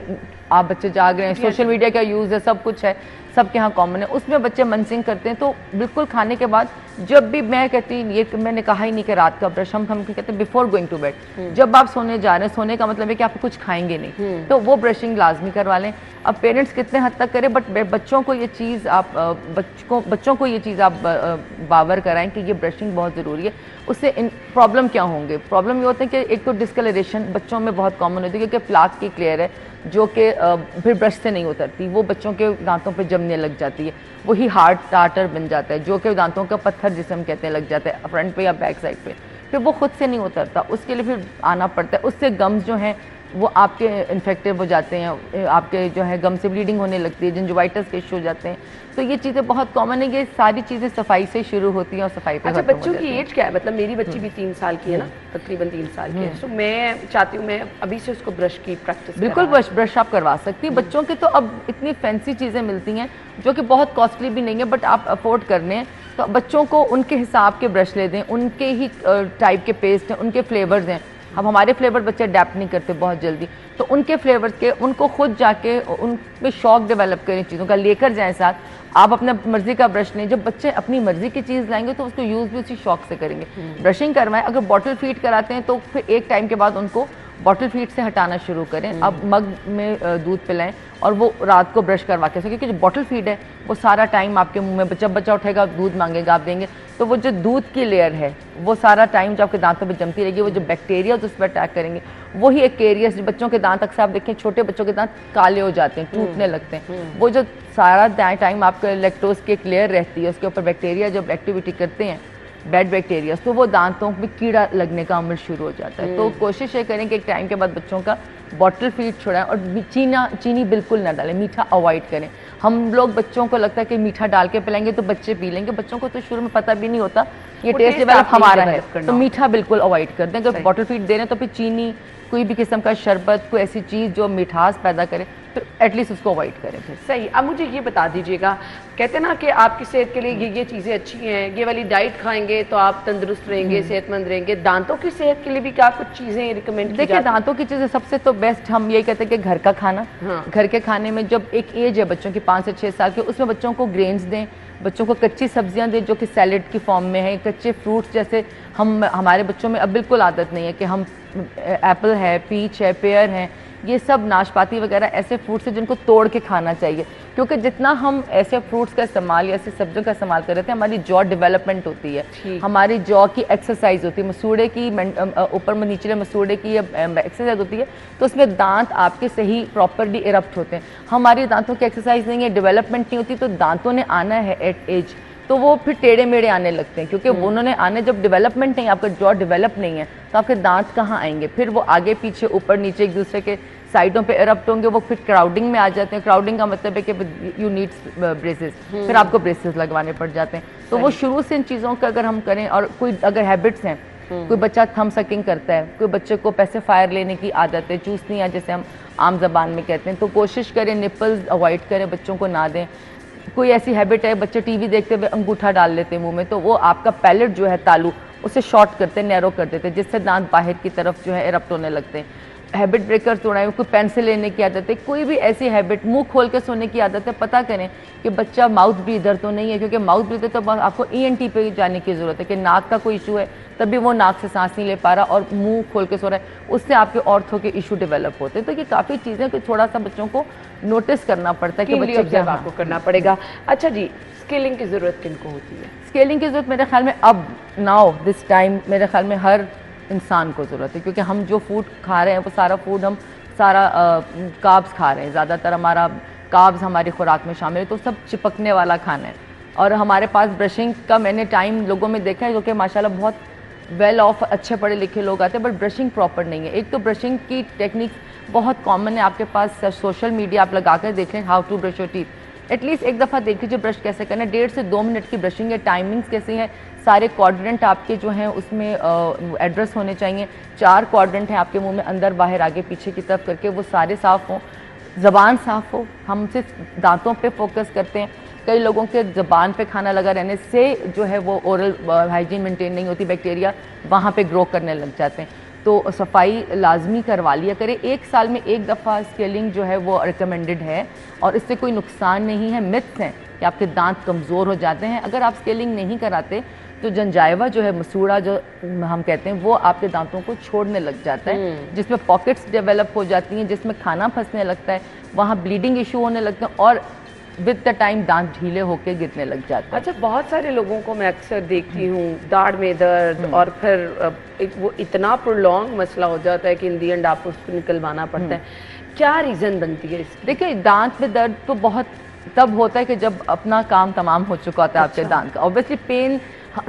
आप बच्चे जाग रहे हैं, सोशल मीडिया का यूज़ है, सब कुछ है, सबके यहाँ कॉमन है, उसमें बच्चे मनसिंग करते हैं। तो बिल्कुल खाने के बाद जब भी मैं कहती ये मैंने कहा ही नहीं कि रात का ब्रश हम कहते हैं बिफोर गोइंग टू बेड, जब आप सोने जा रहे हैं, सोने का मतलब है कि आप कुछ खाएंगे नहीं, तो वो ब्रशिंग लाजमी करवा लें। अब पेरेंट्स कितने हद तक करें, बट बच्चों को ये चीज़ आप बच्चों को ये चीज़ आप बावर कराएं कि ये ब्रशिंग बहुत ज़रूरी है। उससे प्रॉब्लम क्या होंगे, प्रॉब्लम ये होते हैं कि एक तो डिस्कलरेशन बच्चों में बहुत कॉमन होती है, क्योंकि प्लाक की क्लियर है जो कि फिर ब्रश से नहीं उतरती, वो बच्चों के दांतों पे जमने लग जाती है, वही हार्ड टार्टर बन जाता है जो कि दांतों का पत्थर जिसे हम कहते हैं लग जाता है फ्रंट पे या बैक साइड पे, फिर वो खुद से नहीं उतरता, उसके लिए फिर आना पड़ता है। उससे गम्स जो हैं वो आपके इन्फेक्टिव हो जाते हैं, आपके जो है गम से ब्लीडिंग होने लगती है, जिंजवाइटिस के इशू हो जाते हैं। तो ये चीज़ें बहुत कॉमन है, ये सारी चीज़ें सफाई से शुरू होती हैं और सफाई पे अच्छा, खत्म हो बच्चों की जाती हैं। एज क्या है? मतलब मेरी बच्ची भी 3 साल की है ना, तकरीबन 3 साल की है, तो मैं चाहती हूँ मैं अभी से उसको ब्रश की प्रैक्टिस बिल्कुल ब्रश आप करवा सकती हैं। बच्चों के तो अब इतनी फैंसी चीज़ें मिलती हैं जो कि बहुत कॉस्टली भी नहीं है, बट आप अफोर्ड करने हैं तो बच्चों को उनके हिसाब के ब्रश ले दें, उनके ही टाइप के पेस्ट हैं, उनके फ्लेवर्स हैं। अब हमारे फ्लेवर बच्चे अडेप्ट नहीं करते बहुत जल्दी, तो उनके फ्लेवर्स के उनको खुद जाके उनमें शौक डेवलप करें चीज़ों का, लेकर जाएं साथ। आप अपना मर्जी का ब्रश लें, जब बच्चे अपनी मर्जी की चीज़ लाएंगे तो उसको यूज़ भी उसी शौक से करेंगे। ब्रशिंग करवाएं, अगर बॉटल फीड कराते हैं तो फिर एक टाइम के बाद उनको बॉटल फीड से हटाना शुरू करें। अब मग में दूध पिलाएं और वो रात को ब्रश करवा के, क्योंकि जो बॉटल फीड है वो सारा टाइम आपके मुंह में, जब बच्चा उठेगा दूध मांगेगा आप देंगे, तो वो जो दूध की लेयर है वो सारा टाइम जो आपके दांतों पे जमती रहेगी, वो जो बैक्टीरिया उस पर अटैक करेंगे, वही एक कैरियर्स। बच्चों के दांत अक्सर आप देखें, छोटे बच्चों के दांत काले हो जाते हैं, टूटने लगते हैं, वो जो सारा टाइम आपका लैक्टोज की एक लेयर रहती है, उसके ऊपर बैक्टीरिया जब एक्टिविटी करते हैं, बैड बैक्टीरिया, तो वो दांतों में कीड़ा लगने का अमल शुरू हो जाता है। तो कोशिश ये करें कि एक टाइम के बाद बच्चों का बॉटल फीड छुड़ाएं और चीनी बिल्कुल ना डालें, मीठा अवॉइड करें। हम लोग बच्चों को लगता है कि मीठा डाल के पिलाएंगे तो बच्चे पी लेंगे, बच्चों को तो शुरू में पता भी नहीं होता ये टेस्ट डेवलप हमारा है, तो मीठा बिल्कुल अवॉइड कर दें। अगर बॉटल फीड दे रहे हैं तो फिर चीनी, कोई भी किस्म का शरबत, कोई ऐसी चीज़ जो मिठास पैदा करे, तो एटलीस्ट उसको अवॉइड करें फिर। सही। अब मुझे ये बता दीजिएगा, कहते हैं ना कि आपकी सेहत के लिए ये चीज़ें अच्छी हैं, ये वाली डाइट खाएंगे तो आप तंदुरुस्त रहेंगे, सेहतमंद रहेंगे। दांतों की सेहत के लिए भी क्या कुछ चीज़ें रिकमेंड की देखिए, दांतों की चीज़ें सबसे तो बेस्ट हम यही कहते हैं कि घर का खाना। घर के खाने में जब एक एज है बच्चों की 5 से 6 साल की, उसमें बच्चों को ग्रेन्स दें, बच्चों को कच्ची सब्जियां दें जो कि सैलेड की फॉर्म में है, कच्चे फ्रूट्स जैसे हमारे बच्चों में अब बिल्कुल आदत नहीं है कि हम एप्पल है, पीच है, पेयर है, ये सब नाशपाती वगैरह ऐसे फ्रूट्स हैं जिनको तोड़ के खाना चाहिए, क्योंकि जितना हम ऐसे फ्रूट्स का इस्तेमाल या ऐसी सब्जियों का इस्तेमाल कर रहे थे, हमारी जॉ डेवलपमेंट होती है, हमारी जॉ की एक्सरसाइज होती है, मसूड़े की ऊपर में निचले मसूड़े की एक्सरसाइज होती है, तो उसमें दांत आपके सही प्रॉपरली इरप्ट होते हैं। हमारी दांतों की एक्सरसाइज नहीं है, डेवलपमेंट नहीं होती, तो दांतों ने आना है एट एज, तो वो फिर टेढ़े मेढ़े आने लगते हैं, क्योंकि उन्होंने आने, जब डेवलपमेंट नहीं, आपका जॉ डेवलप नहीं है, तो आपके दांत कहाँ आएंगे, फिर वो आगे पीछे ऊपर नीचे एक दूसरे के साइडों पे इरप्ट होंगे, वो फिर क्राउडिंग में आ जाते हैं। क्राउडिंग का मतलब है कि यू नीड ब्रेसेस, फिर आपको ब्रेसेस लगवाने पड़ जाते हैं। तो वो शुरू से इन चीज़ों का अगर हम करें, और कोई अगर हैबिट्स हैं, कोई बच्चा थम सकिंग करता है, कोई बच्चे को पेसिफायर लेने की आदत है, चूसनियाँ जैसे हम आम जबान में कहते हैं, तो कोशिश करें निपल्स अवॉइड करें, बच्चों को ना दें। कोई ऐसी हैबिट है, बच्चे टीवी देखते हुए अंगूठा डाल लेते हैं मुंह में, तो वो आपका पैलेट जो है तालू उसे शॉर्ट करते हैं, नैरो कर देते हैं, जिससे दांत बाहर की तरफ जो है इरप्ट होने लगते हैं। हैबिट ब्रेकर तोड़ाएं, कोई पेंसिल लेने की आदत है, कोई भी ऐसी हैबिट, मुंह खोल के सोने की आदत है, पता करें कि बच्चा माउथ ब्रीदर तो नहीं है, क्योंकि माउथ ब्रीदर तो आपको ENT पे जाने की ज़रूरत है कि नाक का कोई इशू है, तभी वो नाक से सांस नहीं ले पा रहा और मुंह खोल के सो रहा है, उससे आपके ऑर्थो के इशू डेवलप होते हैं। तो ये काफ़ी चीज़ें कि थोड़ा सा बच्चों को नोटिस करना पड़ता है कि बच्चे क्या, आपको करना पड़ेगा। अच्छा जी, स्केलिंग की ज़रूरत किनको होती है? स्केलिंग की ज़रूरत मेरे ख्याल में अब नाउ दिस टाइम मेरे ख्याल में हर इंसान को ज़रूरत है, क्योंकि हम जो फूड खा रहे हैं वो सारा फूड हम सारा कार्ब्स खा रहे हैं, ज़्यादातर हमारा कार्ब्स हमारी खुराक में शामिल है, तो सब चिपकने वाला खाना है। और हमारे पास ब्रशिंग का मैंने टाइम लोगों में देखा है जो कि माशाल्लाह बहुत वेल ऑफ अच्छे पढ़े लिखे लोग आते हैं, बट ब्रशिंग प्रॉपर नहीं है। एक तो ब्रशिंग की टेक्निक बहुत कॉमन है, आपके पास सोशल मीडिया आप लगा कर देख लें, how to brush your teeth, at least एक दफ़ा देख लीजिए ब्रश कैसे करना है। 1.5 से 2 मिनट की ब्रशिंग है, टाइमिंग्स कैसी हैं, सारे क्वाड्रेंट आपके जो हैं उसमें एड्रेस होने चाहिए। 4 क्वाड्रेंट हैं आपके मुंह में, अंदर बाहर आगे पीछे की तरफ करके, वो सारे साफ़ हों, ज़बान साफ़ हो। हम सिर्फ दांतों पे फोकस करते हैं, कई लोगों के ज़बान पे खाना लगा रहने से जो है वो ओरल हाइजीन मेंटेन नहीं होती, बैक्टीरिया वहाँ पे ग्रो करने लग जाते हैं। तो सफाई लाजमी करवा लिया करें। 1 साल में 1 दफ़ा स्केलिंग जो है वो रिकमेंडेड है और इससे कोई नुकसान नहीं है। मिथ्स हैं कि आपके दांत कमज़ोर हो जाते हैं। अगर आप स्केलिंग नहीं कराते तो जंजाइवा जो है, मसूड़ा जो हम कहते हैं, वो आपके दांतों को छोड़ने लग जाता है, जिसमें पॉकेट्स डेवलप हो जाती हैं, जिसमें खाना फंसने लगता है, वहाँ ब्लीडिंग इशू होने लगते हैं और विद द टाइम दांत ढीले होकर गिरने लग जाते हैं। अच्छा, बहुत सारे लोगों को मैं अक्सर देखती हूँ दाढ़ में दर्द और फिर वो इतना प्रोलॉन्ग मसला हो जाता है कि इन दी एंड आपको उसको निकलवाना पड़ता है। क्या रीज़न बनती है इसकी? देखिए, दांत में दर्द तो बहुत तब होता है कि जब अपना काम तमाम हो चुका होता है आपके दांत का। ऑब्वियसली पेन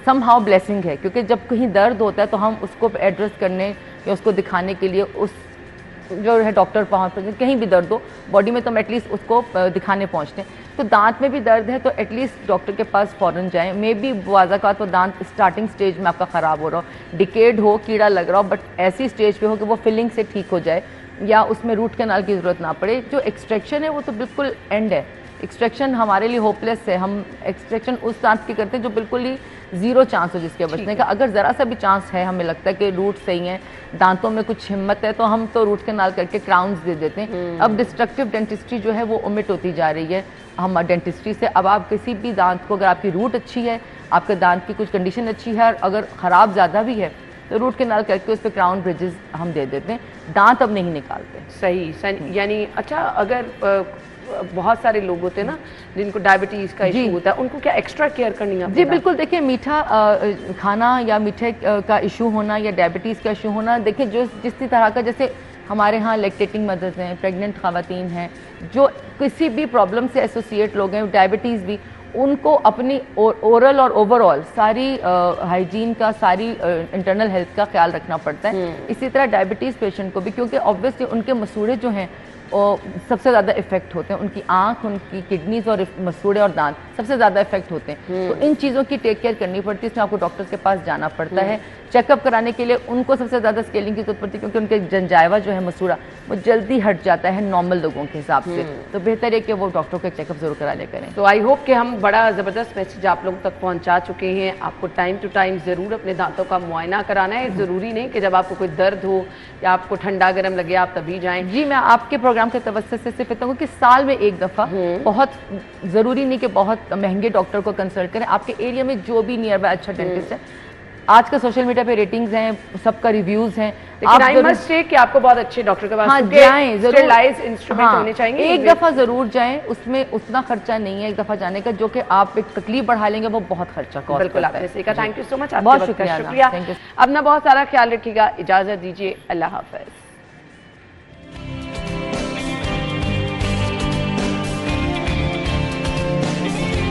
समहाउ ब्लेसिंग है, क्योंकि जब कहीं दर्द होता है तो हम उसको एड्रेस करने या उसको दिखाने के लिए उस जो है डॉक्टर पहुँच, कहीं भी दर्द हो बॉडी में तो हम एटलीस्ट उसको दिखाने पहुँचते हैं। तो दांत में भी दर्द है तो एटलीस्ट डॉक्टर के पास फ़ौरन जाएं। मे बी बाज़ तो दांत स्टार्टिंग स्टेज में आपका ख़राब हो रहा हो, डिकेड हो, कीड़ा लग रहा हो, बट ऐसी स्टेज पे हो कि वो फिलिंग से ठीक हो जाए या उसमें रूट कैनाल की ज़रूरत ना पड़े। जो एक्सट्रैक्शन है वो तो बिल्कुल एंड है। एक्सट्रैक्शन हमारे लिए होपलेस है। हम एक्सट्रैक्शन उस दांत की करते हैं जो बिल्कुल ही ज़ीरो चांस हो जिसके बचने का। अगर ज़रा सा भी चांस है, हमें लगता है कि रूट सही है, दांतों में कुछ हिम्मत है, तो हम तो रूट कैनाल करके क्राउन्स दे देते हैं। अब डिस्ट्रक्टिव डेंटिस्ट्री जो है वो ओमिट होती जा रही है हम डेंटिस्ट्री से। अब आप किसी भी दांत को, अगर आपकी रूट अच्छी है, आपके दांत की कुछ कंडीशन अच्छी है, अगर ख़राब ज़्यादा भी है तो रूट कैनाल करके उस पर क्राउन ब्रिजेस हम दे देते हैं। दांत अब नहीं निकालते। सही। यानी अच्छा, अगर बहुत सारे लोग होते हैं ना जिनको डायबिटीज़ का इशू होता है, उनको क्या एक्स्ट्रा केयर करनी है? जी बिल्कुल। देखिए, मीठा खाना या मीठे का इशू होना या डायबिटीज़ का इशू होना, देखिए जो जिस तरह का, जैसे हमारे यहाँ लैक्टेटिंग मदर्स हैं, प्रेग्नेंट ख़वातीन हैं, जो किसी भी प्रॉब्लम से एसोसिएट लोग हैं, डायबिटीज़ भी, उनको अपनी ओरल और ओवरऑल सारी हाइजीन का, सारी इंटरनल हेल्थ का ख्याल रखना पड़ता है। इसी तरह डायबिटीज़ पेशेंट को भी, क्योंकि ऑब्वियसली उनके मसूड़े जो हैं और सबसे ज़्यादा इफेक्ट होते हैं, उनकी आंख, उनकी किडनीज और मसूड़े और दांत सबसे ज़्यादा इफेक्ट होते हैं। तो इन चीज़ों की टेक केयर करनी पड़ती है। इसमें आपको डॉक्टर्स के पास जाना पड़ता है चेकअप कराने के लिए। उनको सबसे ज़्यादा स्केलिंग की जरूरत पड़ती है, क्योंकि उनके जंजाइवा जो है, मसूड़ा, वो जल्दी हट जाता है नॉर्मल लोगों के हिसाब से। तो बेहतर है कि वो डॉक्टर को चेकअप जरूर करा ले करें। तो आई होप कि हम बड़ा ज़बरदस्त मैसेज आप लोगों तक पहुंचा चुके हैं। आपको टाइम टू टाइम ज़रूर अपने दांतों का मुआयना कराना है। ज़रूरी नहीं कि जब आपको कोई दर्द हो या आपको ठंडा गर्म लगे आप तभी जाएं। जी, मैं आपके प्रोग्राम के तवज्जुह से सिर्फ कहूँ कि साल में 1 दफ़ा, बहुत ज़रूरी नहीं कि बहुत महंगे डॉक्टर को कंसल्ट करें। आपके एरिया में जो भी नियर बाय अच्छा डेंटिस्ट है, आज का सोशल मीडिया पे रेटिंग्स हैं, सबका रिव्यूज हैं, लेकिन आई मस्ट से कि आपको बहुत अच्छे डॉक्टर के पास जाएं, स्टेरिलाइज्ड इंस्ट्रूमेंट होने चाहिए। एक दफ़ा ज़रूर जाएं, उसमें उतना खर्चा नहीं है एक दफ़ा जाने का, जो कि आप एक तकलीफ बढ़ा लेंगे वो बहुत खर्चा कॉस्ट। बिल्कुल, आपने सही कहा। थैंक यू सो मच, बहुत शुक्रिया। अपना बहुत सारा ख्याल रखिएगा। इजाज़त दीजिए, अल्लाह हाफ़िज़।